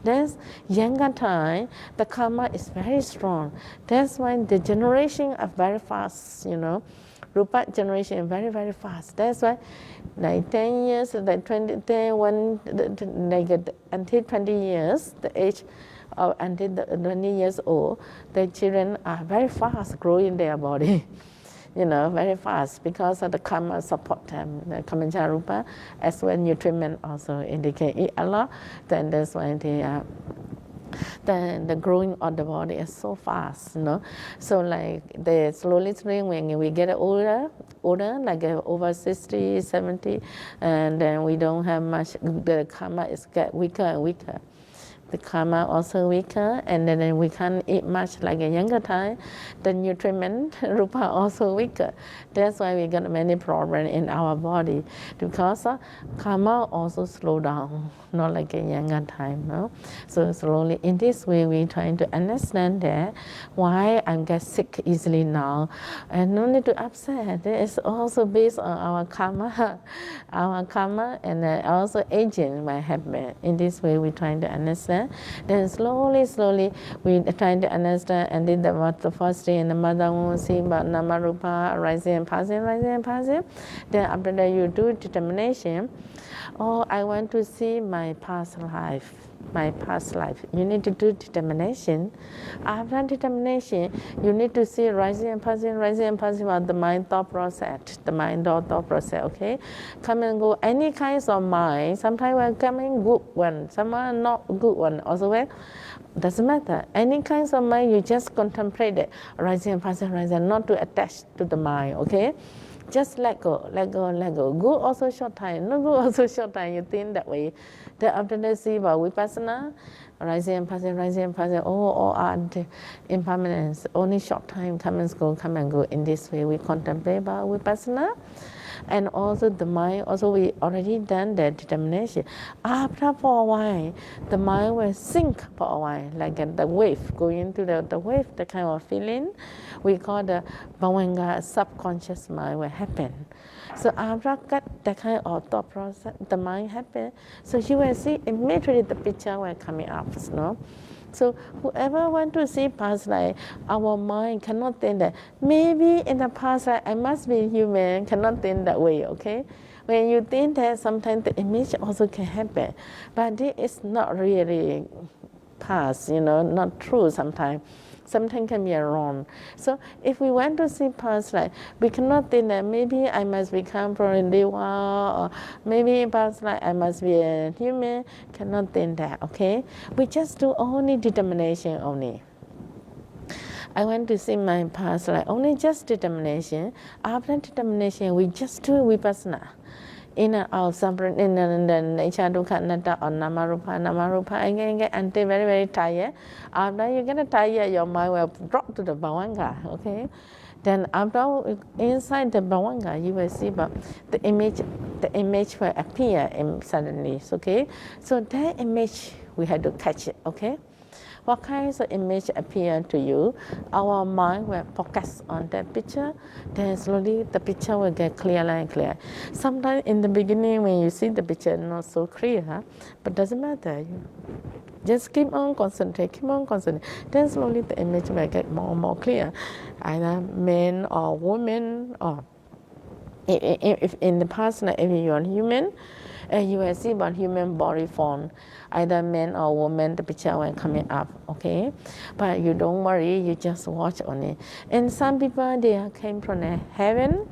That's younger time, the karma is very strong. That's why the generation are very fast, Rupa generation very, very fast. That's why like 10 years, like 20, 10, one, like until 20 years, the age of until the 20 years old, the children are very fast growing their body. Very fast because of the karma support them. The kamacha rupa, as well nutriment also indicate eat a lot, then that's why they are. The growing of the body is so fast, So like they slowly when we get older, like over 60, 70, and then we don't have much, the karma is get weaker and weaker. The karma also weaker, and then we can't eat much like a younger time. The nutriment rupa also weaker. That's why we got many problems in our body because karma also slow down, not like a younger time. No? So slowly in this way we trying to understand that why I get sick easily now, and no need to upset. It's also based on our karma, and also aging might happen. In this way we trying to understand. Then slowly we trying to understand, and then the first day in the mother womb see about namarupa rising and passing. Then after that you do determination. Oh, I want to see my past life. You need to do determination. After determination, you need to see rising and passing about the mind thought process, okay? Come and go, any kinds of mind, sometimes we're coming good one, sometimes not good one, also well, doesn't matter. Any kinds of mind, you just contemplate it, rising and passing, not to attach to the mind, okay? Just let go. Good also short time, no good also short time, you think that way. Then after that see about vipassana, rising and passing, all are impermanence, only short time, come and go. In this way we contemplate about vipassana. And also the mind, also we already done the determination. After for a while, the mind will sink for a while, like the wave, going into the wave, the kind of feeling we call the bhavanga, subconscious mind will happen. So after that kind of thought process, the mind happen. So you will see immediately the picture will coming up, So whoever want to see past life, our mind cannot think that maybe in the past life I must be human, cannot think that way, okay? When you think that, sometimes the image also can happen, but this is not really past, not true sometimes. Sometimes can be wrong. So if we want to see past life, we cannot think that maybe I must become from a deva, or maybe past life I must be a human. Cannot think that, okay? We just do only determination only. I want to see my past life, only just determination. After determination, we just do vipassana. In and out, suffering, in the nature, dukkha, anatta, or namarupa, again, until very, very tired. After you get tired, your mind will drop to the bhavanga, okay? Then after, inside the bhavanga, you will see the image will appear suddenly, okay? So that image, we have to catch it, okay? What kinds of image appear to you? Our mind will focus on that picture, then slowly the picture will get clearer and clearer. Sometimes in the beginning when you see the picture not so clear, but doesn't matter. Just keep on concentrate. Then slowly the image will get more and more clear. Either man or woman, or if in the past, if you are human, you will see about human body form, either man or woman, the picture will coming up, okay? But you don't worry, you just watch only. And some people, they came from the heaven,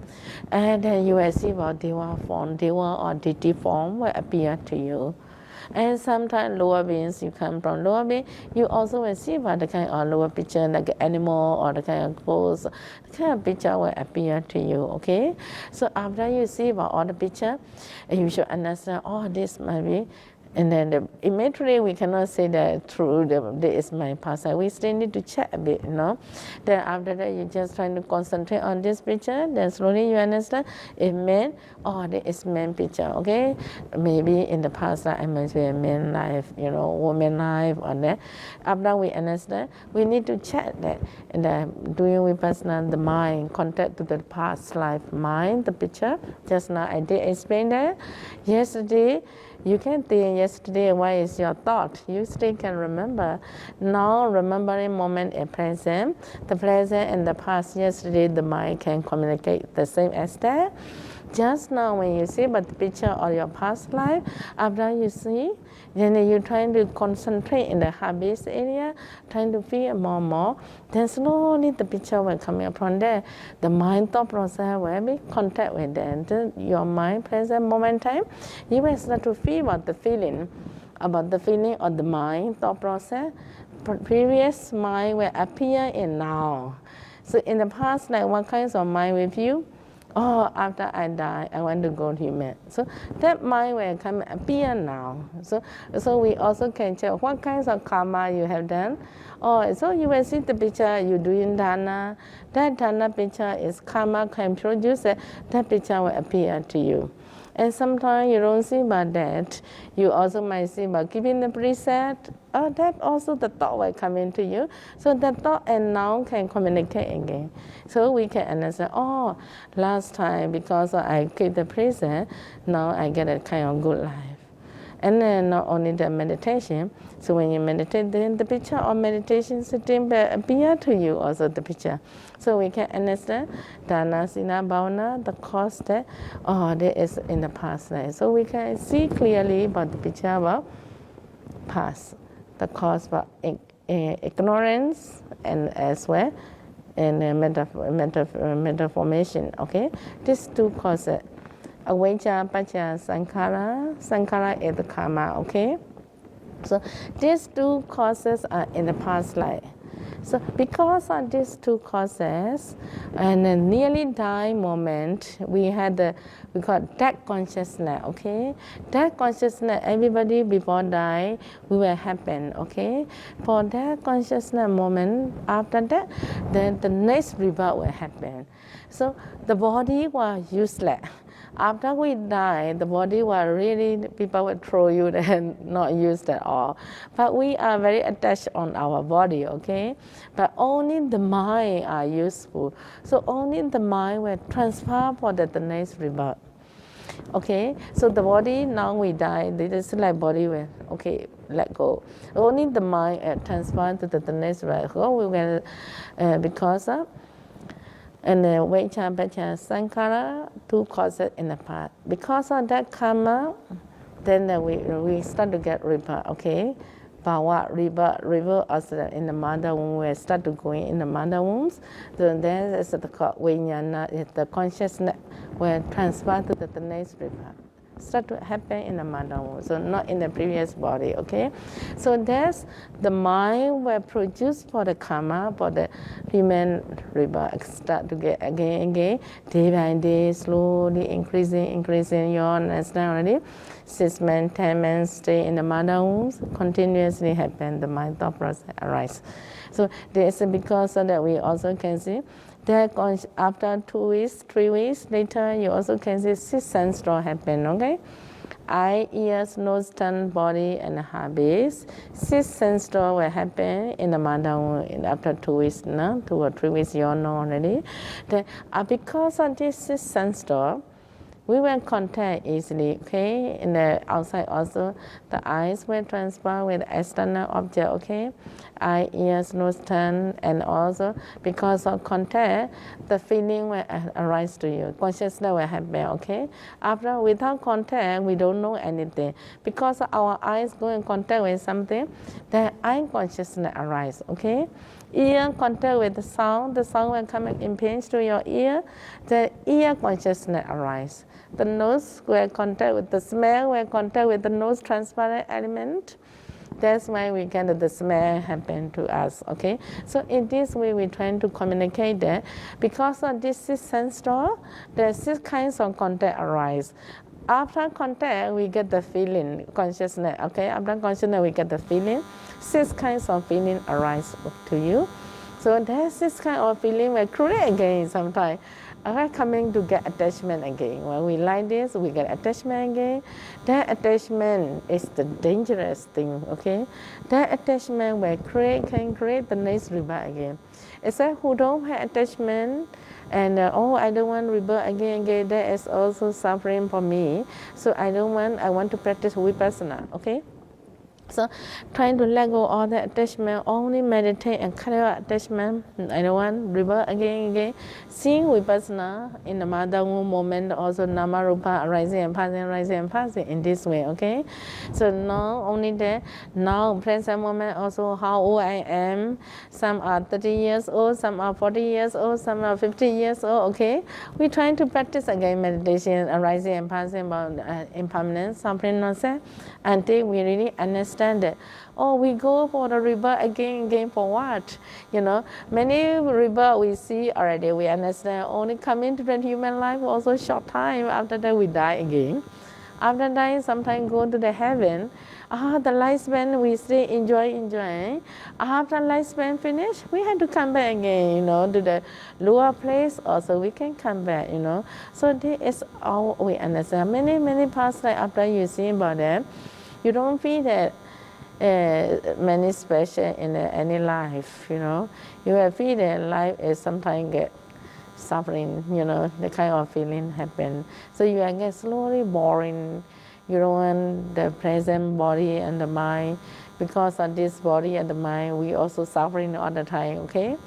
and then you will see about deva form, deva or deity form will appear to you. And sometimes lower beings, you come from lower being, you also will see about the kind of lower picture, like an animal or the kind of ghost, the kind of picture will appear to you, okay? So after you see about all the picture, you should understand, oh, this might be. And then immediately we cannot say that true, this is my past life. We still need to check a bit, you know. Then after that, you just trying to concentrate on this picture. Then slowly you understand it man, oh, this is man picture, okay? Maybe in the past life, I might be a man life, you know, woman life, or that. After we understand, we need to check that. And doing vipassana, the mind, contact to the past life mind, the picture. Just now I did explain that. Yesterday, you can think yesterday, what is your thought? You still can remember. Now, remembering moment at present, the present and the past, yesterday, the mind can communicate the same as that. Just now, when you see about the picture of your past life, after you see, then you're trying to concentrate in the habits area, trying to feel more and more. Then slowly the picture will come upon there. The mind thought process will be contact with them. Your mind, present moment time, you will start to feel about the feeling of the mind thought process. Previous mind will appear in now. So in the past, like what kinds of mind with you? Oh, after I die, I want to go to human. So that mind will come appear now. So we also can check what kinds of karma you have done. Oh, so you will see the picture you doing dana. That dana picture is karma can produce it. That picture will appear to you. And sometimes you don't see about that. You also might see about giving the preset. Oh, that also the thought will come into you. So the thought and now can communicate again. So we can understand, oh, last time because I keep the preset, now I get a kind of good life. And then not only the meditation, so when you meditate, then the picture of meditation sitting will appear to you also the picture. So we can understand dana, sila, bhavana, the cause that, oh, that is in the past life. So we can see clearly about the picture about past, the cause for ignorance and as well, and mental formation, okay? These two causes. Avijja, paccaya, sankhara. Sankhara is the karma, okay? So these two causes are in the past life. So because of these two causes, and a nearly die moment, we call death consciousness, okay? Death consciousness, everybody before die, we will happen, okay? For that consciousness moment, after that, then the next rebirth will happen. So the body was useless. After we die, the body will really, people will throw you and not used at all. But we are very attached on our body, okay? But only the mind are useful. So only the mind will transfer for the next rebirth. Okay, so the body, now we die, this like body will, okay, let go. Only the mind transfer to the next rebirth. We will, because of, and avijja, paccaya, sankhara, two causes in the past. Because of that karma, then we start to get rebirth, okay? Bhava, rebirth also in the mother womb, we start to go in the mother wombs. Then there is the vijnana, the consciousness will transfer to the next rebirth. Start to happen in the mother womb, so not in the previous body, okay? So that's the mind will produce for the karma, for the human rebirth, start to get again, day by day, slowly increasing, you understand already? 6 months, 10 months, stay in the mother womb, continuously happen, the mind thought process arise. So this is because so that we also can see that after 2 weeks, 3 weeks later, you also can see 6 sense law happen, okay? Eye, ears, nose, tongue, body, and habits. 6 sense law will happen in the mother womb after 2 weeks, no? 2 or 3 weeks, you all know already. Then, because of this 6 sense law, we will contact easily, okay? In the outside also, the eyes will transfer with external object, okay? Eye, ears, nose, tongue, and also because of contact, the feeling will arise to you. Consciousness will happen, okay? After, without contact, we don't know anything. Because our eyes go in contact with something, the eye consciousness arise, okay? Ear contact with the sound will come in pinch to your ear, the ear consciousness arise. the nose where contact with the smell, where contact with the nose transparent element. That's why we get the smell happen to us, okay? So in this way, we're trying to communicate that because of this six sense door, there's six kinds of contact arise. After contact, we get the feeling, consciousness, okay? After consciousness, we get the feeling. Six kinds of feeling arise to you. So there's this kind of feeling we create again sometimes. Okay, coming to get attachment again. When we like this, we get attachment again. That attachment is the dangerous thing, okay? That attachment can create the next rebirth again. Except who don't have attachment, and I don't want rebirth again, that is also suffering for me. So I want to practice vipassana, okay? So trying to let go all the attachment, only meditate and cut out attachment. I don't want rebirth again. Seeing vipassana in the mother womb moment, also nama rupa arising and passing in this way, okay? So now only that, now present moment also how old I am. Some are 30 years old, some are 40 years old, some are 50 years old, okay? We're trying to practice again meditation, arising and passing about impermanence, suffering, nonsense, until we really understand that, we go for the rebirth again for what? You know, many rebirth we see already, we understand, only come into the human life also short time, after that we die again. After dying, sometimes go to the heaven. The lifespan we stay, enjoy. After lifespan finish, we have to come back again, to the lower place also we can come back, So this is all we understand. Many past life after you see about that, you don't feel that many special in any life, You will feel that life is sometimes get suffering, the kind of feeling happen. So you get slowly boring. You don't want the present body and the mind. Because of this body and the mind, we also suffering all the time, okay?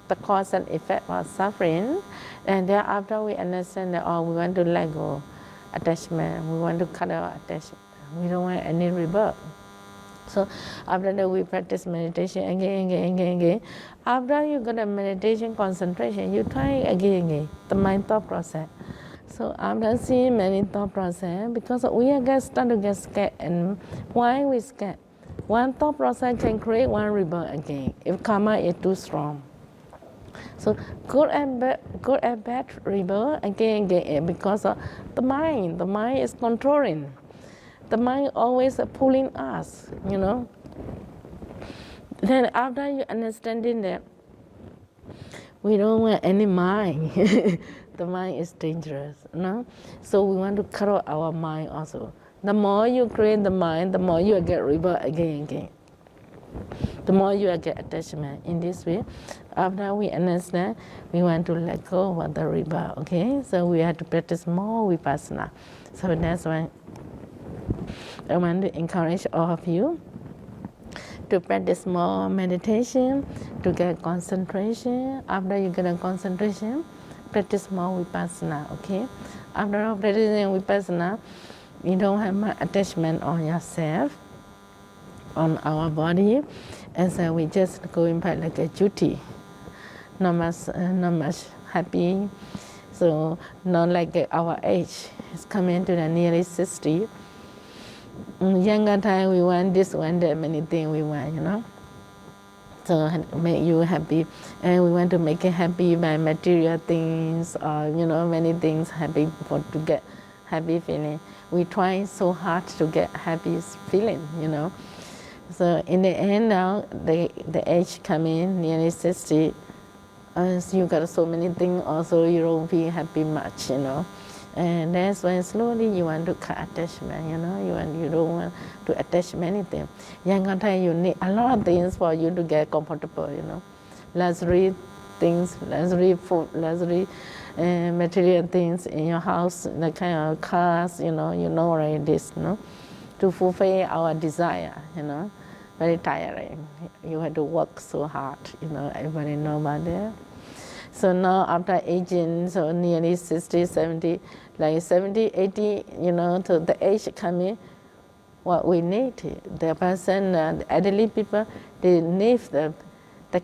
The cause and effect of suffering. And thereafter we understand that, we want to let go attachment. We want to cut out attachment. We don't want any rebirth. So after that we practice meditation again. After you got a meditation concentration, you try again, the mind thought process. So after seeing many thought process, because we start to get scared, and why we scared? One thought process can create one rebirth again, if karma is too strong. So good and bad rebirth again, because of the mind. The mind is controlling. The mind always pulling us, Then after you understanding that we don't want any mind, the mind is dangerous, So we want to cut out our mind also. The more you create the mind, the more you get rebirth again. The more you get attachment. In this way, after we understand, we want to let go of the rebirth, okay? So we have to practice more vipassana. So that's why I want to encourage all of you to practice more meditation, to get concentration. After you get a concentration, practice more vipassana, okay? After practicing vipassana, you don't have much attachment on yourself, on our body, and so we just going back like a duty. Not much happy. So not like our age. It's coming to the nearly 60. Younger time we want this, want that, many things we want, So make you happy, and we want to make it happy by material things, or many things happy to get happy feeling. We try so hard to get happy feeling, So in the end now, the age coming nearly 60, you got so many things. Also, you don't feel happy much, And that's when slowly you want to cut attachment, you don't want to attach many things. Younger time you need a lot of things for you to get comfortable, Luxury things, luxury food, luxury material things in your house, the kind of cars, already this, to fulfill our desire, Very tiring. You have to work so hard, everybody know about that. So now after aging, so nearly 60, 70, like 70, 80, to the age coming, what we need, the person, the elderly people, they need the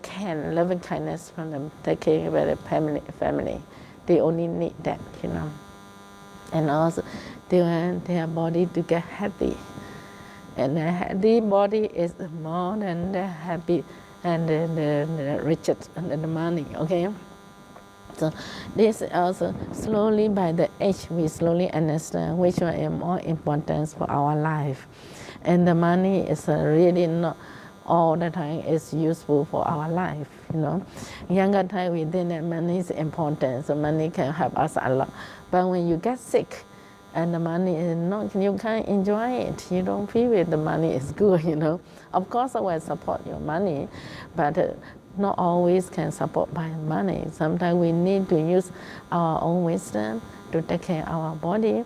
care, loving kindness from them, take care of the family. They only need that, and also their body to get healthy. And a healthy body is more than the happy and the riches and the money, okay? So this also slowly by the age we slowly understand which one is more important for our life. And the money is really not all the time is useful for our life, you know. Younger time we think that money is important, so money can help us a lot. But when you get sick and the money is not, you can't enjoy it. You don't feel it, the money is good, you know. Of course I will support your money, but not always can support by money. Sometimes we need to use our own wisdom to take care of our body.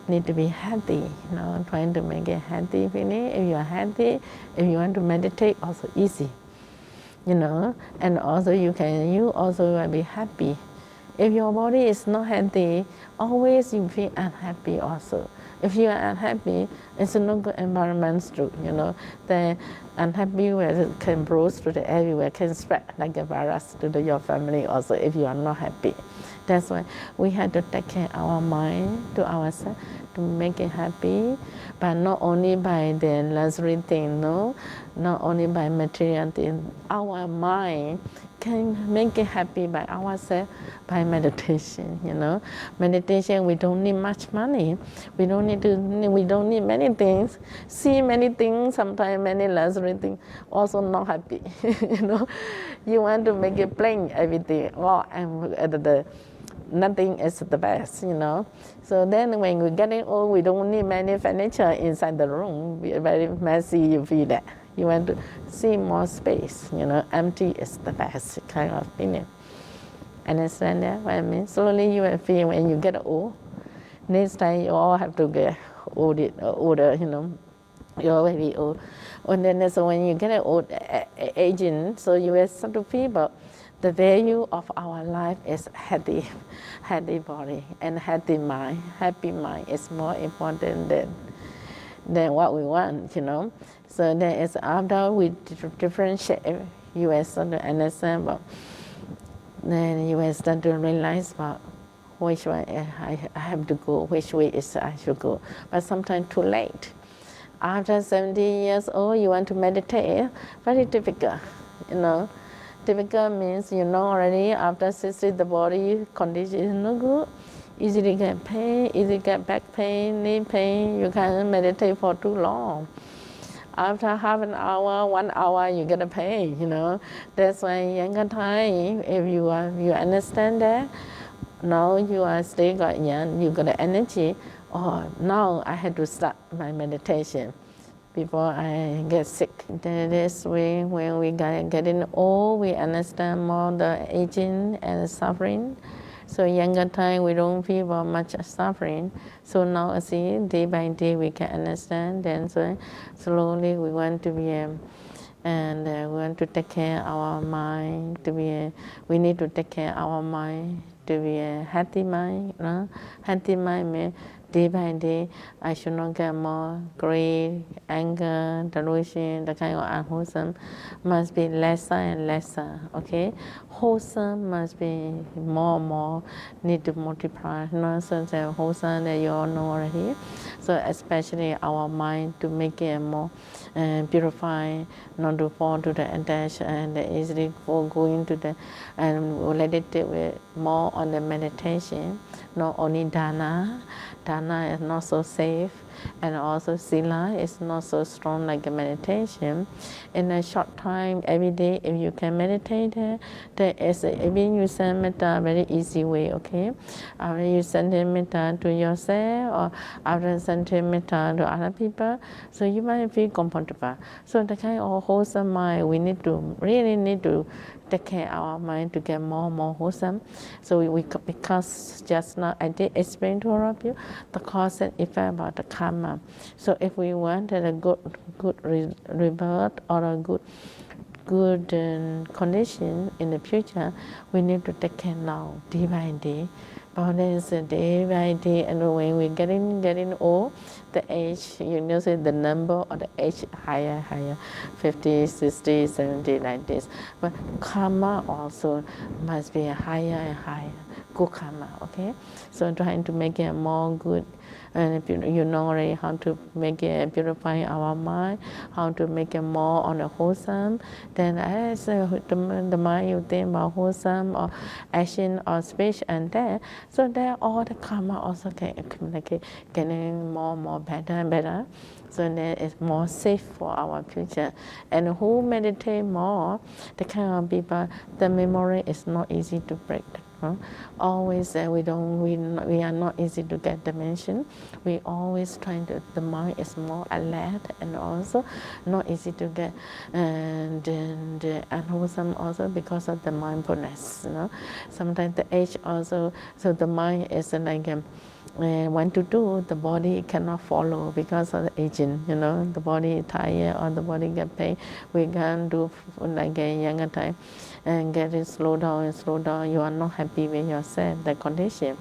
Need to be healthy, you know, trying to make it healthy feeling. If you are healthy, if you want to meditate, also easy, you know, and also you also will be happy. If your body is not healthy, always you feel unhappy also. If you are unhappy, it's not good environment too, you know. The unhappy can bruise to the everywhere, can spread like a virus to your family also if you are not happy. That's why we have to take care of our mind to ourselves to make it happy, but not only by the luxury thing, no, not only by material thing. Our mind can make it happy by ourselves by meditation, you know. Meditation, we don't need much money. We don't need many things. See many things, sometimes many luxury things, also not happy, you know. You want to make it plain everything. Oh, and nothing is the best, you know. So then when we're getting old, we don't need many furniture inside the room. We're very messy, you feel that. You want to see more space, you know. Empty is the best kind of feeling. Understand that what I mean? Slowly you will feel when you get old. Next time you all have to get older, you know. You're already old. And then so when you get old, aging, so you will start to feel about the value of our life is healthy body and healthy mind. Happy mind is more important than what we want, you know. So then it's after we differentiate, you will start to understand about, then you will start to realize about which way I have to go, which way is I should go. But sometimes too late. After 70 years old, you want to meditate, very difficult, you know. Difficult means you know already after 60 the body condition is not good. Easily get pain, easily get back pain, knee pain. You can't meditate for too long. After half an hour, 1 hour, you get a pain, you know. That's why younger time, if you understand that, now you are still got young, you got the energy. Oh, now I had to start my meditation before I get sick. This way, when we getting old, we understand more the aging and suffering. So younger time, we don't feel much suffering. So now, see, day by day, we can understand. Then so slowly, we want to be, and we want to take care of our mind. We need to take care of our mind to be a healthy mind. Healthy mind means day by day, I should not get more greed, anger, delusion, the kind of unwholesome must be lesser and lesser, okay? Wholesome must be more and more, need to multiply, you know, so the wholesome that you all know already. So especially our mind to make it more purify, not to fall to the attachment and easily go into the, and let it with more on the meditation, not only dana. Dana is not so safe, and also sila is not so strong like a meditation. In a short time, every day, if you can meditate, there is even you send metta very easy way, okay? After you send metta to yourself, or after sending metta to other people, so you might feel comfortable. So the kind of wholesome mind, we really need to take care of our mind to get more and more wholesome. So because just now I did explain to all of you the cause and effect about the karma. So if we want a good rebirth or a good condition in the future, we need to take care now, day by day, body is day by day, and when we're getting old, the age, say the number or the age higher, 50, 60, 70, like this. But karma also must be higher and higher, good karma, okay? So trying to make it more good, and you know already how to make it purify our mind, how to make it more on a wholesome. Then as the mind you think about wholesome or action or speech and that, so there all the karma also can accumulate, getting more better and better. So then it's more safe for our future. And who meditate more, the kind of people, the memory is not easy to break. Always we are not easy to get dimension. We always trying to, the mind is more alert and also not easy to get, and the unwholesome also because of the mindfulness. Sometimes the age also, so the mind is like want to do, the body cannot follow because of the aging. The body is tired or the body get pain. We can't do like a younger time and get it slow down and slow down. You are not happy with yourself, the condition.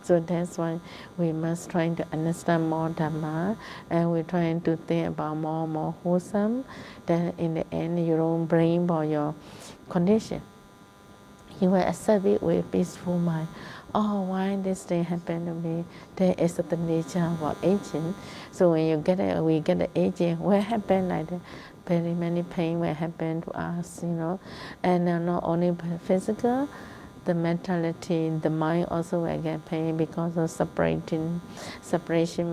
So that's why we must try to understand more Dhamma, and we're trying to think about more wholesome. Then in the end, your own brain or your condition, you will accept it with peaceful mind. Oh, why this thing happened to me? There is the nature of aging. So when we get the aging, what happened like that? Very many pain will happen to us, and not only physical, the mentality, the mind also will get pain because of separation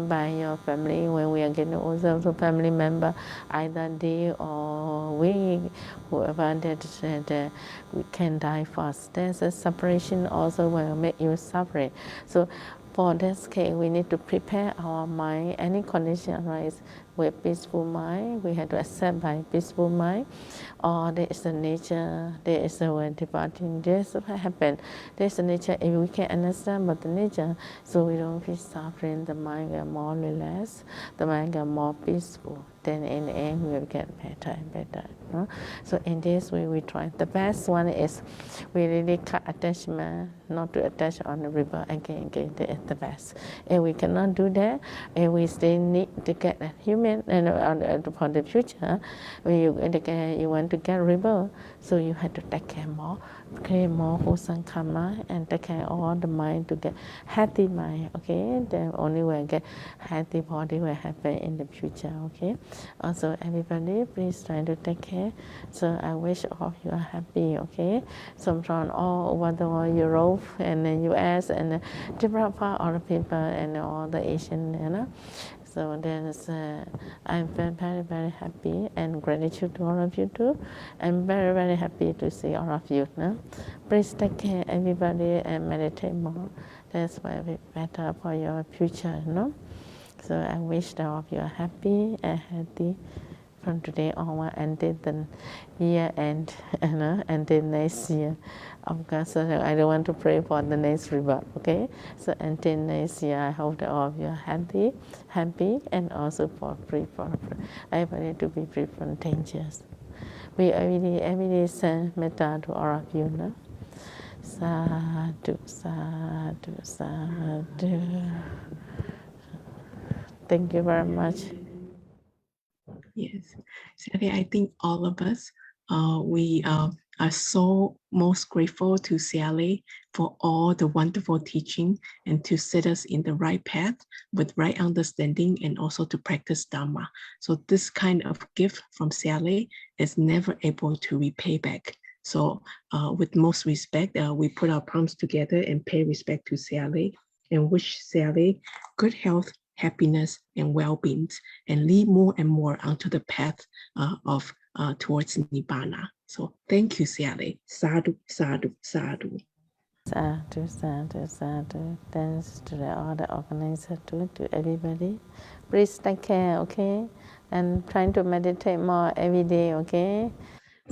by your family. When we are getting older, so family member, either they or we, whoever that we can die first. There's a separation also will make you suffer. So for this case, we need to prepare our mind. Any condition arise with peaceful mind, we have to accept by peaceful mind. Or there is a nature, there is a way departing, this what happened. There's a nature, if we can understand about the nature, so we don't feel suffering, the mind get more relaxed, the mind get more peaceful. Then in the end, we will get better and better. So in this way, we try. The best one is we really cut attachment, not to attach on the river again. That is the best. If we cannot do that, if we still need to get a human and for the future, when you want to get river, so you have to take care more, create more wholesome karma, and take care all the mind to get healthy mind. Okay, then only will get healthy body will happen in the future. Okay. Also, everybody, please try to take care. So I wish all of you are happy, okay? So from all over the world, Europe and the US and different part of the people and all the Asian, So there's, I'm very happy and gratitude to all of you too. I'm very happy to see all of you. Please take care, everybody, and meditate more. That's why it's better for your future. So I wish that all of you are happy and healthy from today onward until the year end, until next year. Of course, so I don't want to pray for the next rebirth, okay? So until next year, I hope that all of you are happy, and also for free from everybody to be free from dangers. We every day send metta to all of you, Sadhu, sadhu, sadhu. Thank you very much. Yes, Sally, I think all of us, we are so most grateful to Sally for all the wonderful teaching and to set us in the right path with right understanding and also to practice Dhamma. So this kind of gift from Sally is never able to repay back. So with most respect, we put our palms together and pay respect to Sally and wish Sally good health, happiness, and well-being, and lead more and more onto the path of towards Nibbana. So thank you, Sally. Sadhu, sadhu, sadhu. Sadhu, sadhu, sadhu. Thanks to all the organizers too, to everybody. Please take care, okay? And trying to meditate more every day, okay?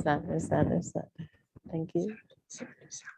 Sadhu, sadhu, sadhu. Thank you. Sadhu, sadhu, sadhu.